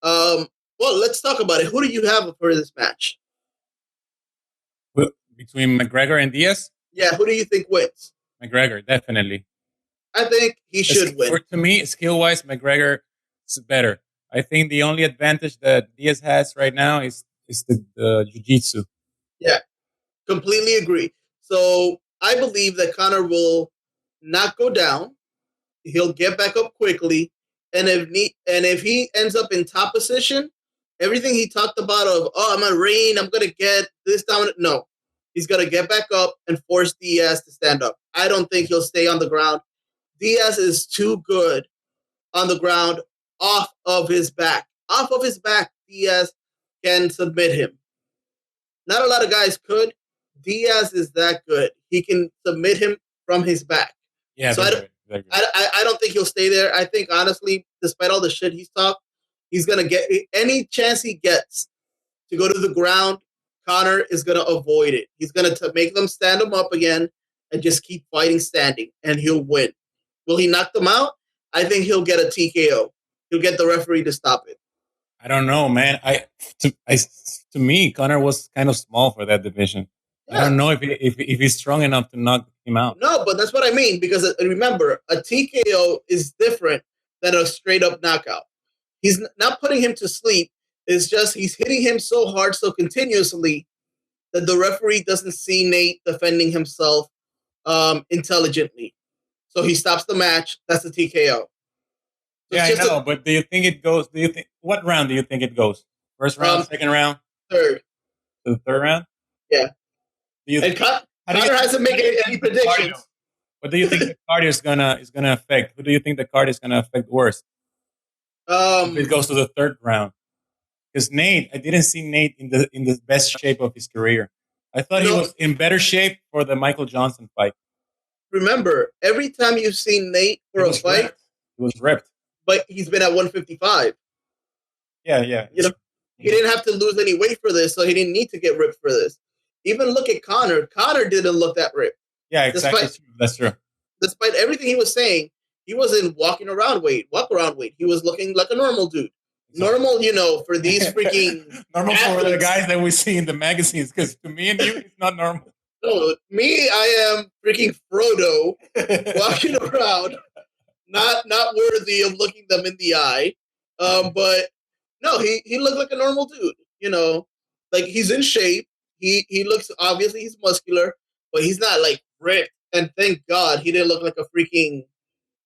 let's talk about it. Who do you have for this match? Between McGregor and Diaz? Yeah, who do you think wins? McGregor, definitely. I think he should win. To me, skill-wise, McGregor is better. I think the only advantage that Diaz has right now is the jiu-jitsu. Yeah, completely agree. So I believe that Conor will not go down. He'll get back up quickly. And if he ends up in top position, everything he talked about of, I'm going to reign, I'm going to get this down. No, he's going to get back up and force Diaz to stand up. I don't think he'll stay on the ground. Diaz is too good on the ground off of his back. Off of his back, Diaz can submit him. Not a lot of guys could. Diaz is that good. He can submit him from his back. Yeah, so I don't think he'll stay there. I think, honestly, despite all the shit he's talked, he's going to get any chance he gets to go to the ground. Conor is going to avoid it. He's going to make them stand him up again and just keep fighting standing, and he'll win. Will he knock them out? I think he'll get a TKO. He'll get the referee to stop it. I don't know, man. To me, Conor was kind of small for that division. Yeah. I don't know if he's strong enough to knock him out. No, but that's what I mean. Because remember, a TKO is different than a straight up knockout. He's not putting him to sleep. It's just he's hitting him so hard, so continuously, that the referee doesn't see Nate defending himself intelligently. So he stops the match. That's a TKO. So yeah, I know. But do you think it goes? What round do you think it goes? First round, second round, third. To the third round. Yeah. Connor hasn't made any predictions. What do you think the cardio is gonna affect? Who do you think the cardio is gonna affect worse? If it goes to the third round, because Nate, I didn't see Nate in the best shape of his career. I thought he was in better shape for the Michael Johnson fight. Remember, every time you've seen Nate for a fight, he was ripped. But he's been at 155. Yeah. He didn't have to lose any weight for this, so he didn't need to get ripped for this. Even look at Connor. Connor didn't look that ripped. Yeah, exactly. That's true. Despite everything he was saying, he wasn't walk around weight. He was looking like a normal dude. Exactly. Normal, for these freaking normal athletes. For the guys that we see in the magazines. Because to me and you, it's not normal. No, me, I am freaking Frodo walking around, not worthy of looking them in the eye. But no, he looked like a normal dude. Like he's in shape. He looks, obviously he's muscular, but he's not like ripped. And thank God he didn't look like a freaking,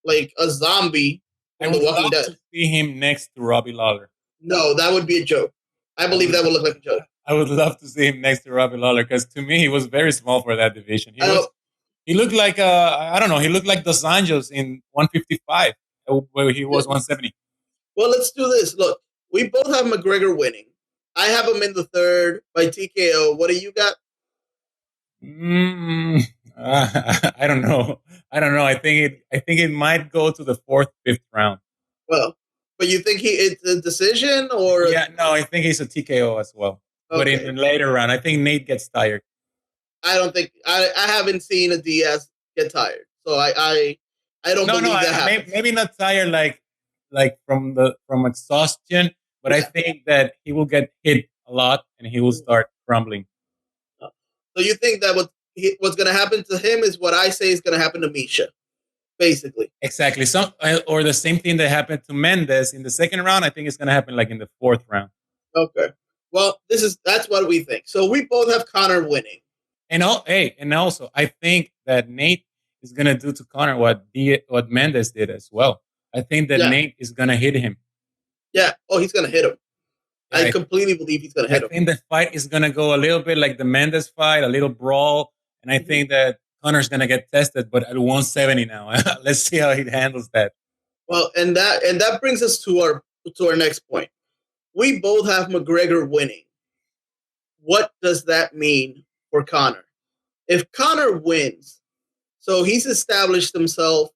like a zombie from The Walking Dead. To see him next to Robbie Lawler. No, that would be a joke. I believe that would look like a joke. I would love to see him next to Robbie Lawler because to me he was very small for that division. He looked like I don't know. He looked like Dos Anjos in 155, where he was 170. Well, let's do this. Look, we both have McGregor winning. I have him in the third by TKO. What do you got? I don't know. I think it might go to the fourth, fifth round. Well, but you think it's a decision or? Yeah, no, I think he's a TKO as well. Okay. But in the later round, I think Nate gets tired. I don't think I haven't seen a Diaz get tired, so I don't believe that happens. Maybe not tired like from exhaustion, but I think that he will get hit a lot and he will start crumbling. So you think that what's going to happen to him is what I say is going to happen to Misha, basically. Exactly. Or the same thing that happened to Mendes in the second round. I think it's going to happen like in the fourth round. Okay. Well, that's what we think. So we both have Connor winning. And also I think that Nate is going to do to Connor what Mendes did as well. I think that Nate is going to hit him. Yeah. Oh, he's going to hit him. Yeah, I completely believe he's going to hit him. I think the fight is going to go a little bit like the Mendes fight, a little brawl. And I think that Connor's going to get tested, but at 170 now. Let's see how he handles that. Well, and that brings us to our next point. We both have McGregor winning. What does that mean for Connor? If Connor wins, so he's established himself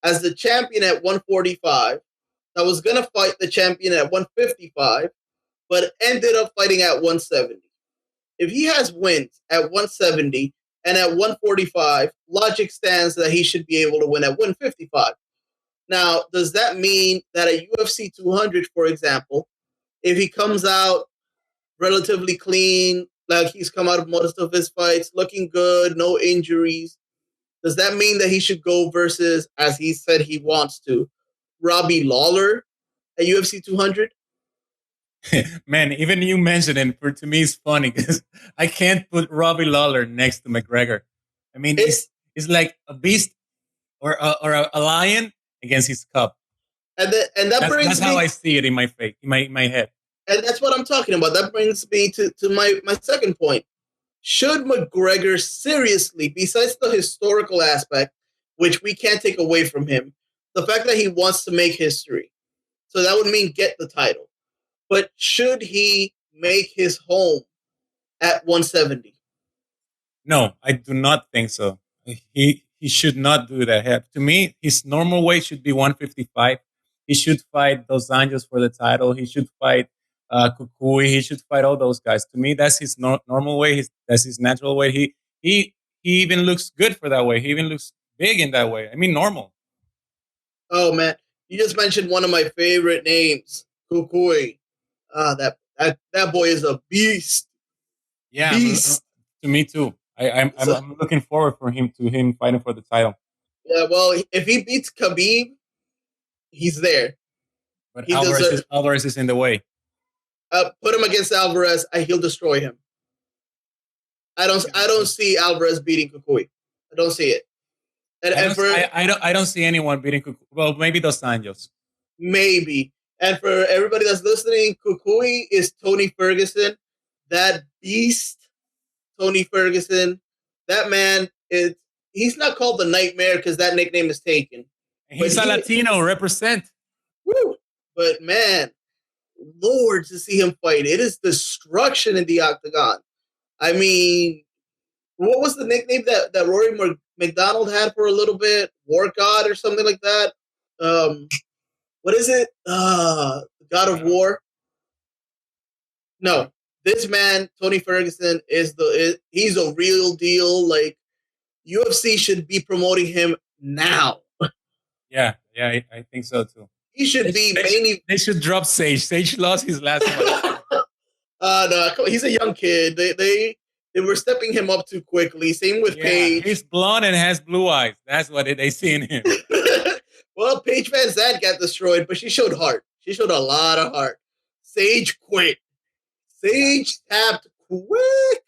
as the champion at 145, that was going to fight the champion at 155, but ended up fighting at 170. If he has wins at 170 and at 145, logic stands that he should be able to win at 155. Now, does that mean that at UFC 200, for example, if he comes out relatively clean, like he's come out of most of his fights, looking good, no injuries, does that mean that he should go versus, as he said he wants to, Robbie Lawler at UFC 200? Man, even you mentioned it, to me it's funny because I can't put Robbie Lawler next to McGregor. I mean, it's like a beast or a lion against his cub. That's how I see it in my face, in my head. And that's what I'm talking about. That brings me to my second point. Should McGregor seriously, besides the historical aspect, which we can't take away from him, the fact that he wants to make history, so that would mean get the title. But should he make his home at 170? No, I do not think so. He should not do that. To me, his normal weight should be 155. He should fight Dos Anjos for the title. He should fight Kukui. He should fight all those guys. To me, that's his normal weight. That's his natural weight. He even looks good for that weight. He even looks big in that way. I mean, normal. Oh, man. You just mentioned one of my favorite names, Kukui. That boy is a beast. Yeah, beast. To me too. I'm looking forward for him fighting for the title. Yeah, well, if he beats Khabib, he's there. But Alvarez is in the way. Put him against Alvarez, he'll destroy him. I don't see Alvarez beating Kukui. I don't see it. I don't see anyone beating Kukui. Well, maybe Dos Anjos. Maybe. And for everybody that's listening, Kukui is Tony Ferguson. That beast, Tony Ferguson. That man he's not called the Nightmare because that nickname is taken. He's a Latino, represent. Woo! But man, Lord, to see him fight, it is destruction in the octagon. I mean, what was the nickname that Rory McDonald had for a little bit? War God or something like that? What is it? God of War? No. This man, Tony Ferguson, he's a real deal. Like, UFC should be promoting him now. Yeah, I think so too. He should be mainly. They should drop Sage. Sage lost his last one. No, he's a young kid. They were stepping him up too quickly. Same with Paige. He's blonde and has blue eyes. That's what they see in him. Well, Paige Van Zandt got destroyed, but she showed heart. She showed a lot of heart. Sage quit. Sage tapped quick.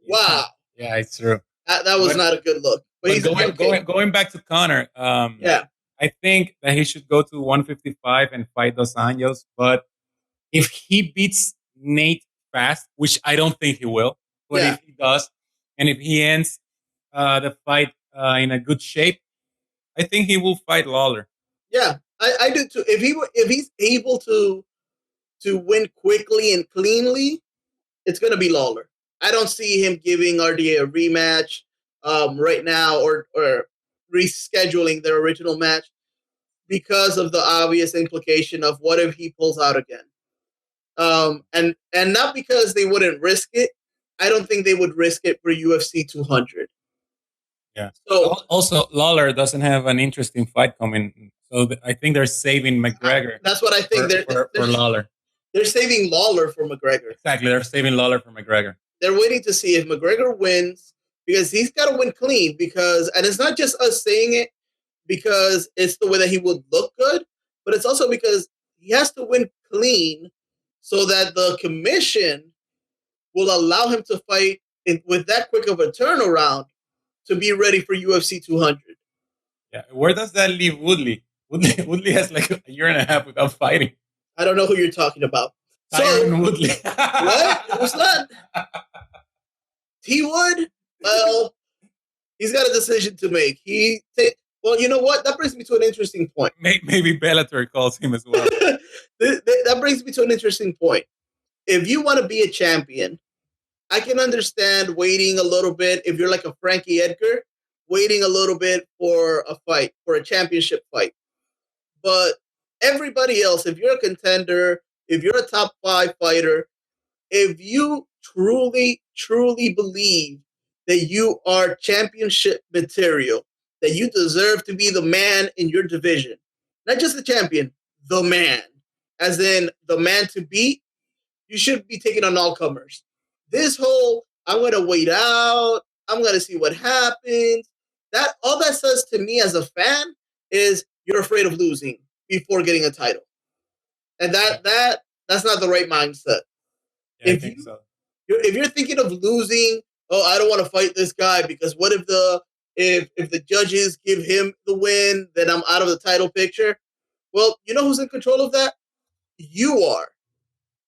Wow. Yeah, it's true. That was not a good look. But going back to Conor, I think that he should go to 155 and fight Dos Anjos. But if he beats Nate fast, which I don't think he will, but if he does, and if he ends the fight in a good shape, I think he will fight Lawler. Yeah, I do too. If he's able to win quickly and cleanly, it's going to be Lawler. I don't see him giving RDA a rematch right now or rescheduling their original match because of the obvious implication of what if he pulls out again. And not because they wouldn't risk it. I don't think they would risk it for UFC 200. Yeah. So also, Lawler doesn't have an interesting fight coming, so I think they're saving McGregor. That's what I think. For Lawler. They're saving Lawler for McGregor. Exactly, they're saving Lawler for McGregor. They're waiting to see if McGregor wins because he's got to win clean. And it's not just us saying it because it's the way that he would look good, but it's also because he has to win clean so that the commission will allow him to fight with that quick of a turnaround to be ready for UFC 200. Yeah, where does that leave Woodley? Woodley has like a year and a half without fighting. I don't know who you're talking about. Tyron Woodley. What? Who's that? T Wood? Well, he's got a decision to make. Well, you know what? That brings me to an interesting point. Maybe Bellator calls him as well. That brings me to an interesting point. If you want to be a champion, I can understand waiting a little bit. If you're like a Frankie Edgar, waiting a little bit for a fight, for a championship fight. But everybody else, if you're a contender, if you're a top 5 fighter, if you truly, truly believe that you are championship material, that you deserve to be the man in your division, not just the champion, the man, as in the man to beat, you should be taking on all comers. This whole, I'm going to wait out, I'm going to see what happens, all that says to me as a fan is you're afraid of losing before getting a title. And that's not the right mindset. Yeah, I think so. If you're thinking of losing, I don't want to fight this guy because what if the judges give him the win, then I'm out of the title picture? Well, you know who's in control of that? You are.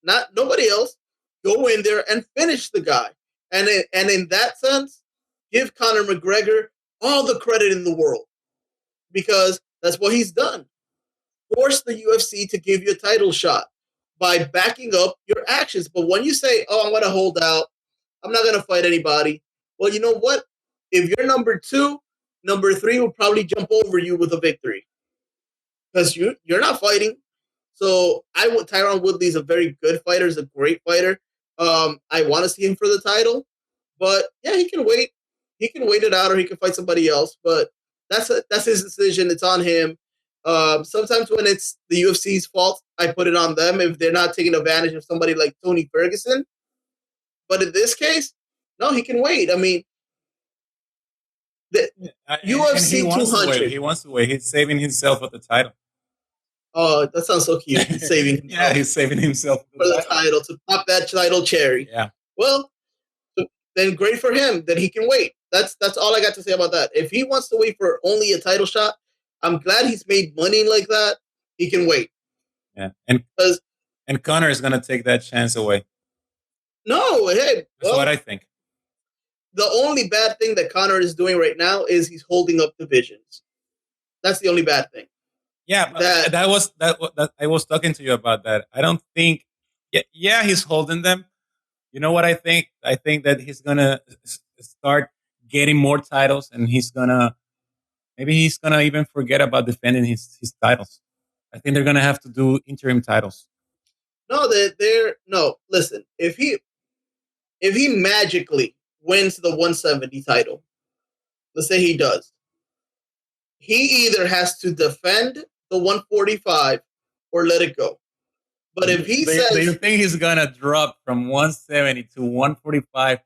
Not nobody else. Go in there and finish the guy. And in that sense, give Conor McGregor all the credit in the world because that's what he's done. Force the UFC to give you a title shot by backing up your actions. But when you say, I'm going to hold out, I'm not going to fight anybody. Well, you know what? If you're number 2, number 3 will probably jump over you with a victory because you're not fighting. So Tyron Woodley is a very good fighter. He's a great fighter. I want to see him for the title, but yeah, he can wait. He can wait it out, or he can fight somebody else. But that's his decision. It's on him. Sometimes when it's the UFC's fault, I put it on them if they're not taking advantage of somebody like Tony Ferguson. But in this case, no, he can wait. I mean, the UFC 200. He wants to wait. He's saving himself for the title. Oh, that sounds so cute. He's saving himself. Yeah, he's saving himself for the title to pop that title cherry. Yeah. Well, then great for him. Then he can wait. That's all I got to say about that. If he wants to wait for only a title shot, I'm glad he's made money like that. He can wait. Yeah, and Conor is gonna take that chance away. No, hey, that's what I think. The only bad thing that Conor is doing right now is he's holding up divisions. That's the only bad thing. Yeah, that I was talking to you about that. I don't think. Yeah, he's holding them. You know what I think? I think that he's gonna start getting more titles, and maybe he's gonna even forget about defending his titles. I think they're gonna have to do interim titles. No, no. Listen, if he magically wins the 170 title, let's say he does, he either has to defend the 145 or let it go. But if he says, do you think he's gonna drop from 170 to 145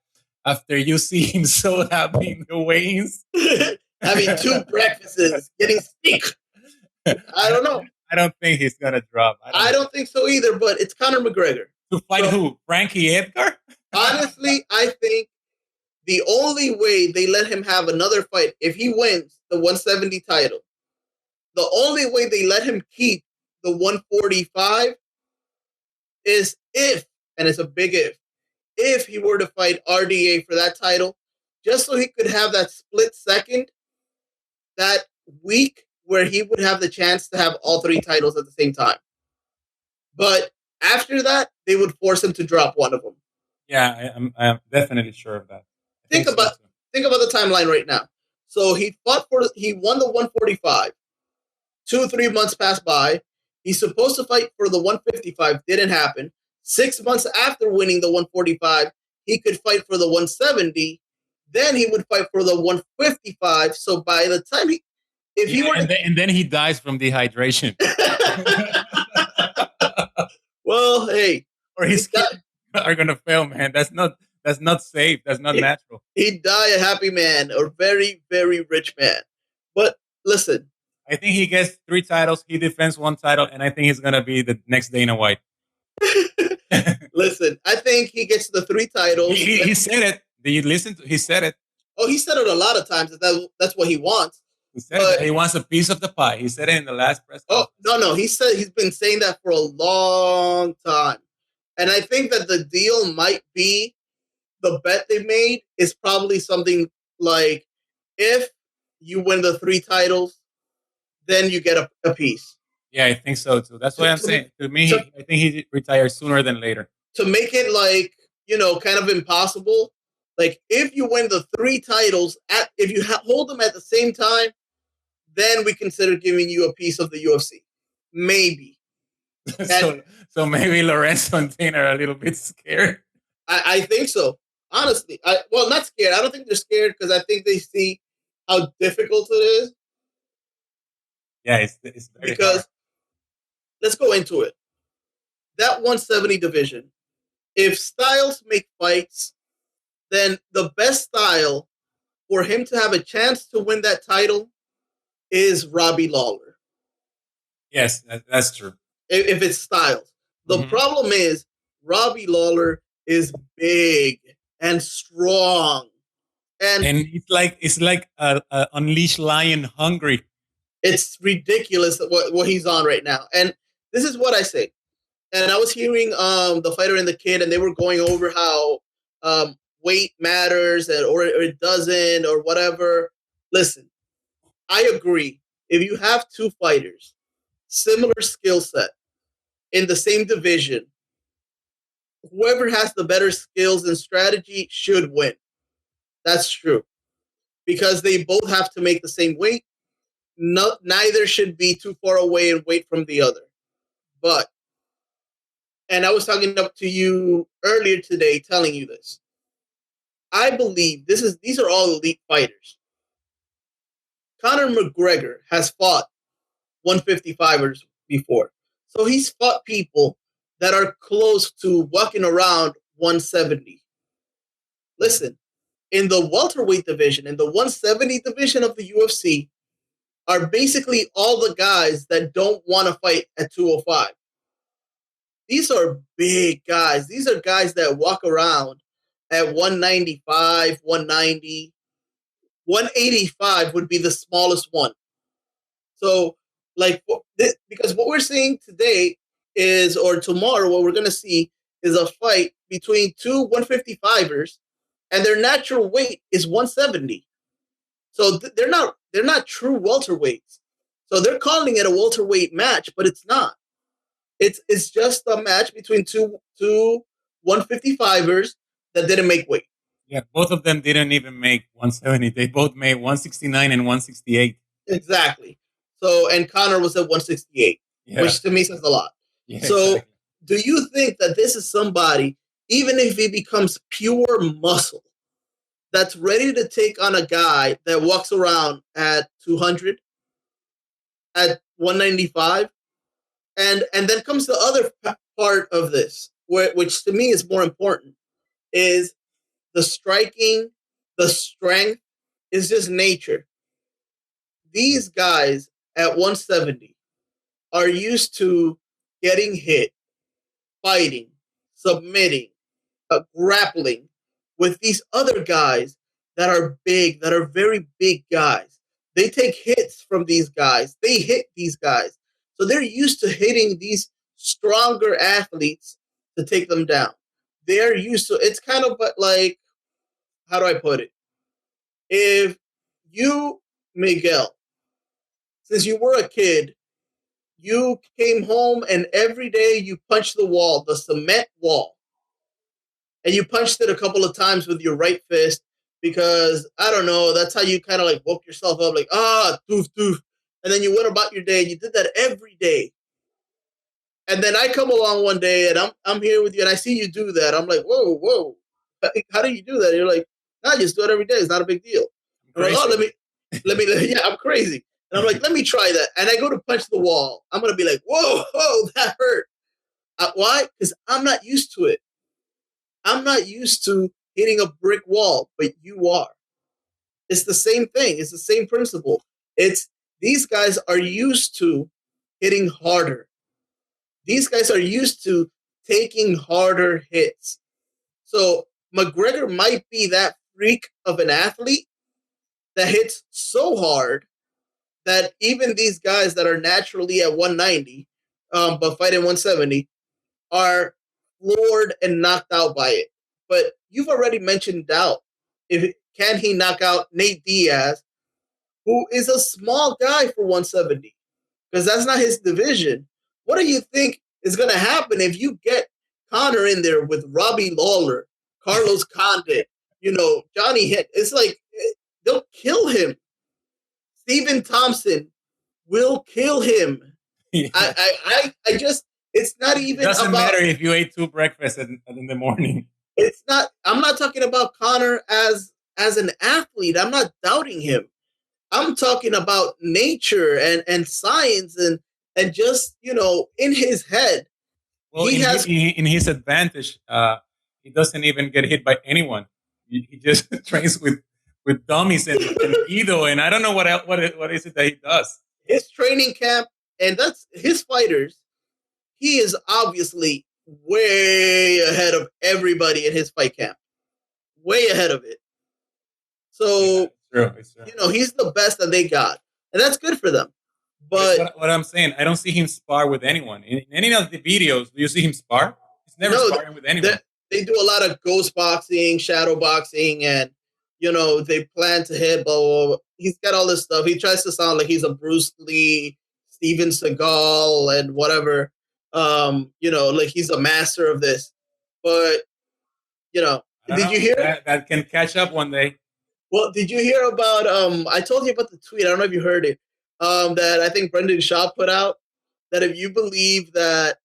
after you see him so happy in the weigh-ins? Having 2 breakfasts, getting steak. I don't know. I don't think he's gonna drop. I don't think so either. But it's Conor McGregor to fight who? Frankie Edgar? Honestly, I think the only way they let him have another fight, if he wins the 170 title, the only way they let him keep the 145 is if, and it's a big if he were to fight RDA for that title, just so he could have that split second, that week where he would have the chance to have all 3 titles at the same time. But after that, they would force him to drop one of them. Yeah, I'm definitely sure of that. Think about the timeline right now. So he won the 145. 2-3 months passed by. He's supposed to fight for the 155. Didn't happen. 6 months after winning the 145, he could fight for the 170. Then he would fight for the 155. So by the time and then he dies from dehydration. Well, hey, or his kids are gonna fail, man. That's not safe. That's not natural. He'd die a happy man or very, very rich man. But listen, I think he gets 3 titles. He defends 1 title, and I think he's gonna be the next Dana White. Listen, I think he gets the 3 titles. He said it. Did you listen to? He said it. Oh, he said it a lot of times. That's what he wants. He said that he wants a piece of the pie. He said it in the last press conference. Oh, no. He said he's been saying that for a long time. And I think that the deal might be, the bet they made is probably something like, if you win the 3 titles, then you get a piece. Yeah, I think so too. That's what I'm saying. To me, I think he retires sooner than later. To make it like, kind of impossible, like if you win the 3 titles, if you hold them at the same time, then we consider giving you a piece of the UFC. Maybe. so maybe Lorenzo and Dana are a little bit scared. I think so. Honestly. Not scared. I don't think they're scared because I think they see how difficult it is. Yeah, it's very because hard. Let's go into it. That 170 division, if styles make fights, then the best style for him to have a chance to win that title is Robbie Lawler. Yes, that's true. If it's styles. The problem is Robbie Lawler is big and strong. And it's like a unleashed lion hungry. It's ridiculous what he's on right now. And this is what I say. And I was hearing the Fighter and the Kid, and they were going over how weight matters or it doesn't or whatever. Listen, I agree. If you have 2 fighters, similar skill set, in the same division, whoever has the better skills and strategy should win. That's true. Because they both have to make the same weight. Neither should be too far away and wait from the other. But, and I was talking up to you earlier today telling you this. I believe these are all elite fighters. Conor McGregor has fought 155ers before. So he's fought people that are close to walking around 170. Listen, in the welterweight division, in the 170 division of the UFC, are basically all the guys that don't want to fight at 205. These are big guys. These are guys that walk around at 195, 190. 185 would be the smallest one. So, like, because what we're seeing today is, or tomorrow, what we're going to see is a fight between two 155ers, and their natural weight is 170. So they're not true welterweights. So they're calling it a welterweight match, but it's not. It's just a match between two 155ers that didn't make weight. Yeah, both of them didn't even make 170. They both made 169 and 168. Exactly. So, and Conor was at 168, which to me says a lot. Yeah, so, exactly. Do you think that this is somebody, even if he becomes pure muscle, that's ready to take on a guy that walks around at 200, at 195? And then comes the other part of this, which to me is more important, is the striking, the strength is just nature. These guys at 170 are used to getting hit, fighting, submitting, grappling with these other guys that are big, that are very big guys. They take hits from these guys. They hit these guys. So they're used to hitting these stronger athletes to take them down. They're used to, it's kind of like, how do I put it? If you, Miguel, since you were a kid, you came home and every day you punched the wall, the cement wall. And you punched it a couple of times with your right fist because, I don't know, that's how you kind of like woke yourself up, like, doof, doof. And then you went about your day and you did that every day. And then I come along one day and I'm here with you and I see you do that. I'm like, whoa. How do you do that? And you're like, no, I just do it every day. It's not a big deal. I'm like, oh, let me, yeah, I'm crazy. And I'm like, let me try that. And I go to punch the wall. I'm going to be like, whoa, that hurt. Why? Because I'm not used to it. I'm not used to hitting a brick wall, but you are. It's the same thing. It's the same principle. It's these guys are used to hitting harder. These guys are used to taking harder hits. So McGregor might be that freak of an athlete that hits so hard that even these guys that are naturally at 190, but fighting 170, are floored and knocked out by it. But you've already mentioned doubt. Can he knock out Nate Diaz, who is a small guy for 170? Because that's not his division. What do you think is going to happen if you get Conor in there with Robbie Lawler, Carlos Condit, Johnny Hitt? It's like they'll kill him. Stephen Thompson will kill him. Yeah. I just, it's not even. It doesn't matter if you ate 2 breakfasts in the morning. It's not. I'm not talking about Conor as an athlete. I'm not doubting him. I'm talking about nature and science and just in his head. Well, in his advantage, he doesn't even get hit by anyone. He just trains with dummies and Guido, and I don't know what is it that he does. His training camp, and that's his fighters. He is obviously way ahead of everybody in his fight camp. Way ahead of it. So, it's true. He's the best that they got. And that's good for them. But what I'm saying, I don't see him spar with anyone. In any of the videos, do you see him spar? He's never sparring with anyone. They do a lot of ghost boxing, shadow boxing, and, they plan to hit, blah, blah, blah. He's got all this stuff. He tries to sound like he's a Bruce Lee, Steven Seagal, and whatever. Like he's a master of this. But, did you hear? That can catch up one day. Well, did you hear about, I told you about the tweet, I don't know if you heard it, that I think Brendan Shaw put out, that if you believe that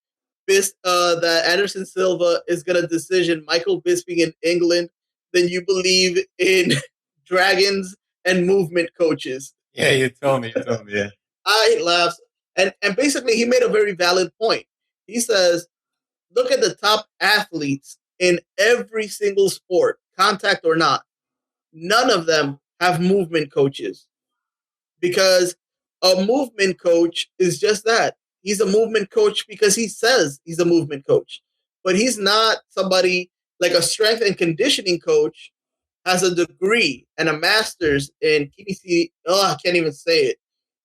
that Anderson Silva is going to decision Michael Bisping in England, then you believe in dragons and movement coaches. Yeah, you told me, yeah. I laughed. And basically, he made a very valid point. He says, look at the top athletes in every single sport, contact or not. None of them have movement coaches, because a movement coach is just that. He's a movement coach because he says he's a movement coach, but he's not somebody like a strength and conditioning coach has a degree and a master's in kinesiology. Oh, I can't even say it.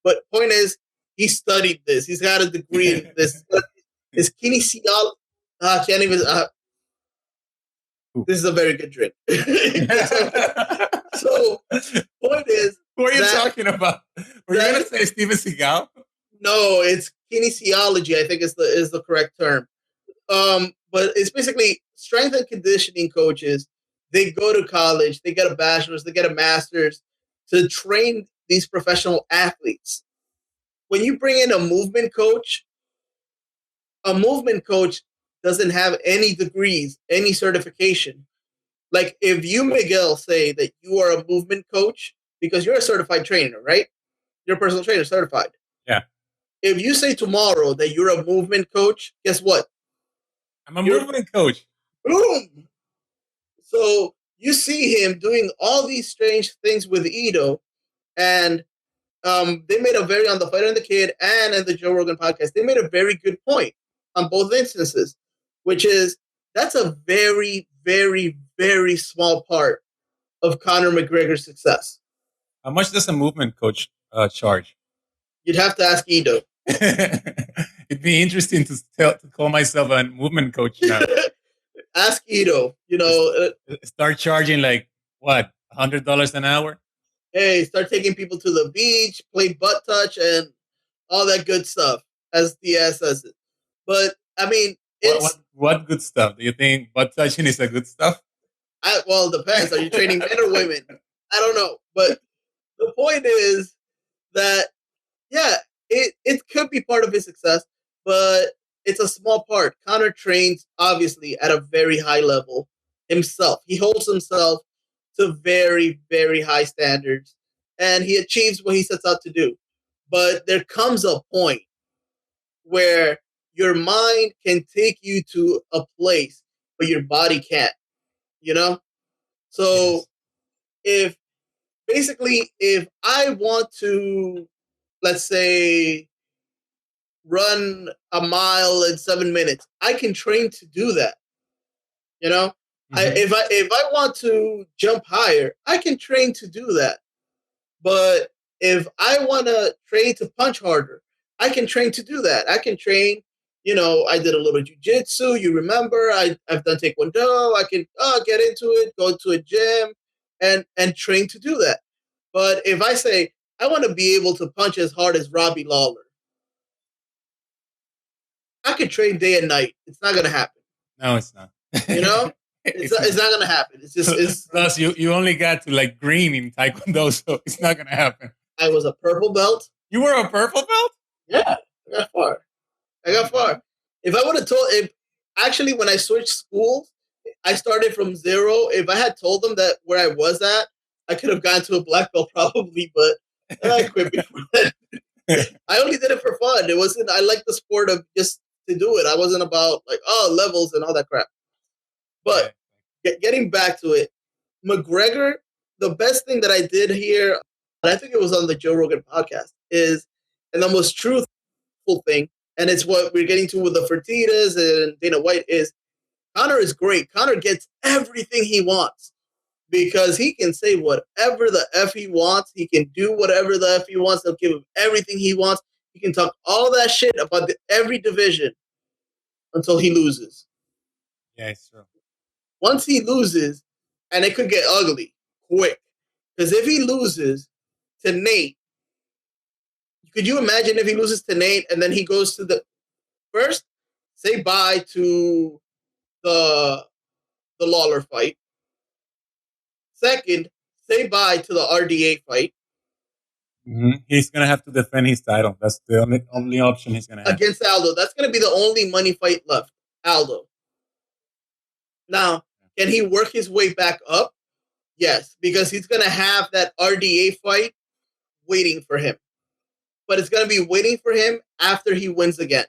But point is, he studied this. He's got a degree in this. His kinesiology. I can't even. This is a very good drink. So, point is, who are you talking about? Were you going to say Steven Seagal? No, it's kinesiology. I think is the correct term. But it's basically strength and conditioning coaches. They go to college, they get a bachelor's, they get a master's to train these professional athletes. When you bring in a movement coach doesn't have any degrees, any certification. Like if you, Miguel, say that you are a movement coach because you're a certified trainer, right? You're a personal trainer, certified. Yeah. If you say tomorrow that you're a movement coach, guess what? I'm a movement coach. Boom! So you see him doing all these strange things with Ito, and they made a very, on the Fighter and the Kid and in the Joe Rogan podcast, they made a very good point on both instances, which is that's a very, very, very small part of Conor McGregor's success. How much does a movement coach charge? You'd have to ask Ito. It'd be interesting to call myself a movement coach now. Ask Ito. Start charging like what, $100 an hour? Hey, start taking people to the beach, play butt touch, and all that good stuff, as Diaz says it. But I mean, it's what good stuff? Do you think butt touching is a good stuff? Well, it depends. Are you training men or women? I don't know. But the point is that, yeah, it could be part of his success, but it's a small part. Conor trains, obviously, at a very high level himself. He holds himself to very, very high standards, and he achieves what he sets out to do. But there comes a point where your mind can take you to a place, but your body can't, So yes. if I want to, let's say, run a mile in 7 minutes, I can train to do that. Mm-hmm. If I want to jump higher, I can train to do that. But if I want to train to punch harder, I can train to do that. I can train, I did a little jiu-jitsu. You remember, I've done taekwondo. I can get into it, go to a gym and train to do that. But if I say, I want to be able to punch as hard as Robbie Lawler, I could train day and night. It's not going to happen. No, it's not. It's not going to happen. It's just plus you only got to like green in taekwondo, so it's not going to happen. I was a purple belt. You were a purple belt? Yeah, I got far. If I would have actually when I switched schools, I started from zero. If I had told them that where I was at, I could have gone to a black belt probably, but I quit before that. I only did it for fun. It wasn't. I liked the sport of just to do it. I wasn't about like levels and all that crap. But getting back to it, McGregor, the best thing that I did here, and I think it was on the Joe Rogan podcast, is, and the most truthful thing, and it's what we're getting to with the Fertitas and Dana White, is Conor is great. Conor gets everything he wants because he can say whatever the F he wants. He can do whatever the F he wants. They'll give him everything he wants. He can talk all that shit about every division until he loses. Yeah, it's true. Once he loses, and it could get ugly quick, because if he loses to Nate, could you imagine if he loses to Nate and then he goes to the first, say bye to the Lawler fight. Second, say bye to the RDA fight. Mm-hmm. He's going to have to defend his title. That's the only option he's going to have. Against Aldo. That's going to be the only money fight left. Aldo. Now, can he work his way back up? Yes, because he's going to have that RDA fight waiting for him. But it's going to be waiting for him after he wins again.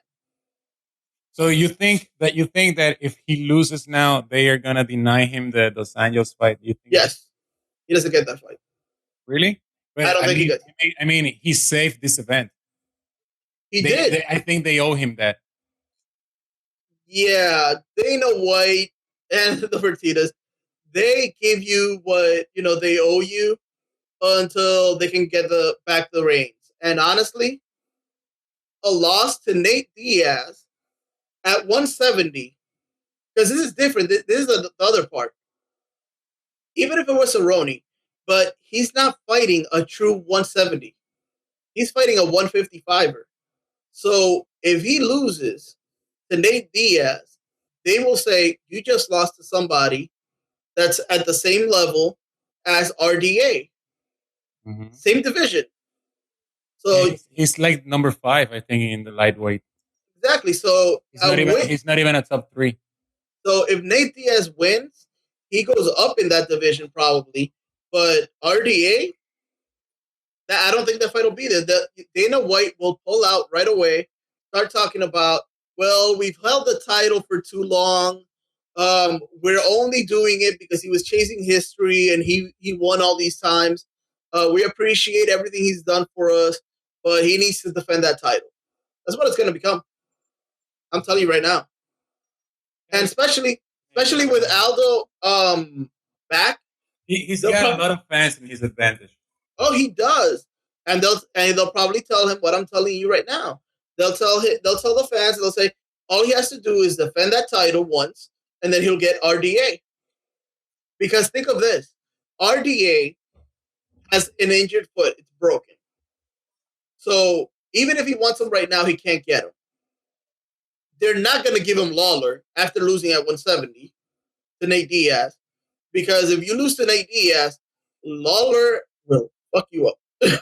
So you think that if he loses now, they are going to deny him the Dos Anjos fight? You think? Yes. He doesn't get that fight. Really? But I don't think he does. I mean, he saved this event. He did. I think they owe him that. Yeah, Dana White and the Fertitas, they give you what they owe you until they can get back the reins. And honestly, a loss to Nate Diaz at 170, because this is different. This is the other part. Even if it was Cerrone, but he's not fighting a true 170. He's fighting a 155er. So if he loses to Nate Diaz, they will say, you just lost to somebody that's at the same level as RDA. Mm-hmm. Same division. So yeah, he's like number 5, I think, in the lightweight. Exactly. So he's not even a top 3. So if Nate Diaz wins, he goes up in that division probably. But RDA, I don't think that fight will be there. Dana White will pull out right away, start talking about, well, we've held the title for too long. We're only doing it because he was chasing history and he won all these times. We appreciate everything he's done for us, but he needs to defend that title. That's what it's going to become. I'm telling you right now. And especially with Aldo back. He's got a lot of fans in his advantage. Oh, he does. And they'll probably tell him what I'm telling you right now. They'll tell the fans, they'll say, all he has to do is defend that title once, and then he'll get RDA. Because think of this. RDA has an injured foot. It's broken. So even if he wants him right now, he can't get him. They're not going to give him Lawler after losing at 170 to Nate Diaz. Because if you lose to Nate Diaz, Lawler will fuck you up. So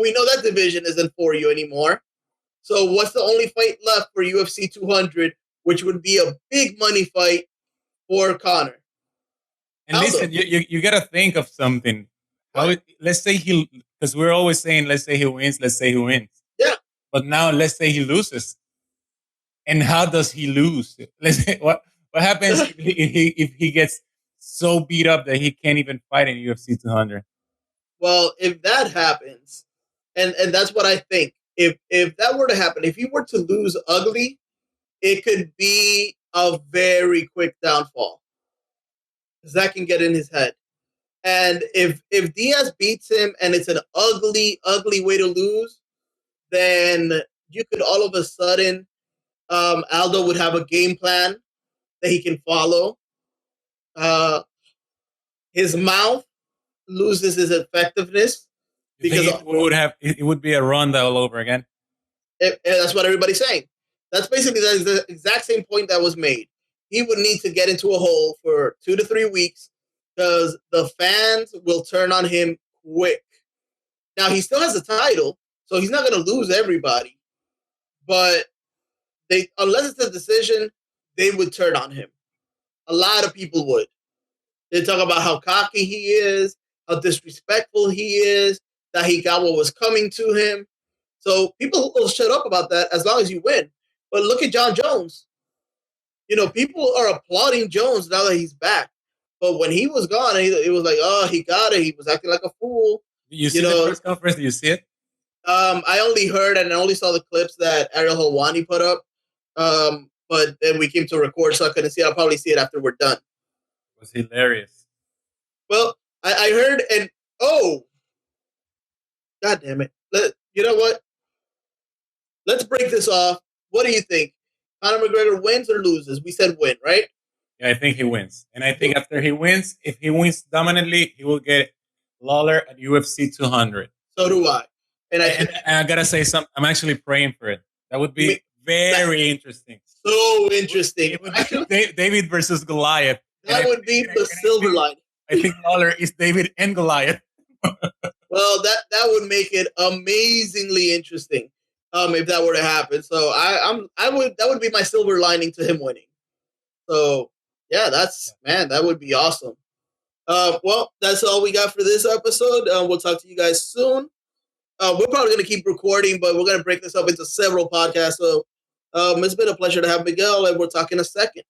we know that division isn't for you anymore. So what's the only fight left for UFC 200, which would be a big money fight for Conor? And Aldo. Listen, you got to think of something. Let's say because we're always saying, let's say he wins. Yeah. But now let's say he loses. And how does he lose? Let's say, what happens if he gets so beat up that he can't even fight in UFC 200? Well, if that happens, and that's what I think, if that were to happen, if he were to lose ugly, it could be a very quick downfall. Because that can get in his head. And if Diaz beats him and it's an ugly, ugly way to lose, then you could all of a sudden, Aldo would have a game plan that he can follow. His mouth loses his effectiveness because it would be a Ronda all over again. That's what everybody's saying. That's basically the exact same point that was made. He would need to get into a hole for 2 to 3 weeks because the fans will turn on him quick. Now, he still has the title, so he's not going to lose everybody. But unless it's a decision, they would turn on him. A lot of people would. They talk about how cocky he is, how disrespectful he is, that he got what was coming to him. So people will shut up about that as long as you win. But look at John Jones. People are applauding Jones now that he's back. But when he was gone, it was like, oh, he got it. He was acting like a fool. You see the press conference? Did you see it? I only heard and I only saw the clips that Ariel Helwani put up. But then we came to record, so I couldn't see it. I'll probably see it after we're done. It was hilarious. Well, I heard, and God damn it. You know what? Let's break this off. What do you think? Conor McGregor wins or loses? We said win, right? Yeah, I think he wins. And I think after he wins, if he wins dominantly, he will get Lawler at UFC 200. So do I. And I got to say something. I'm actually praying for it. That would be very interesting. So interesting. It would be David versus Goliath. That would be the silver lining. I think Lawler is David and Goliath. Well, that would make it amazingly interesting if that were to happen. So that would be my silver lining to him winning. So yeah, that would be awesome. Well, that's all we got for this episode. We'll talk to you guys soon. We're probably going to keep recording, but we're going to break this up into several podcasts. So it's been a pleasure to have Miguel, and we'll talk in a second.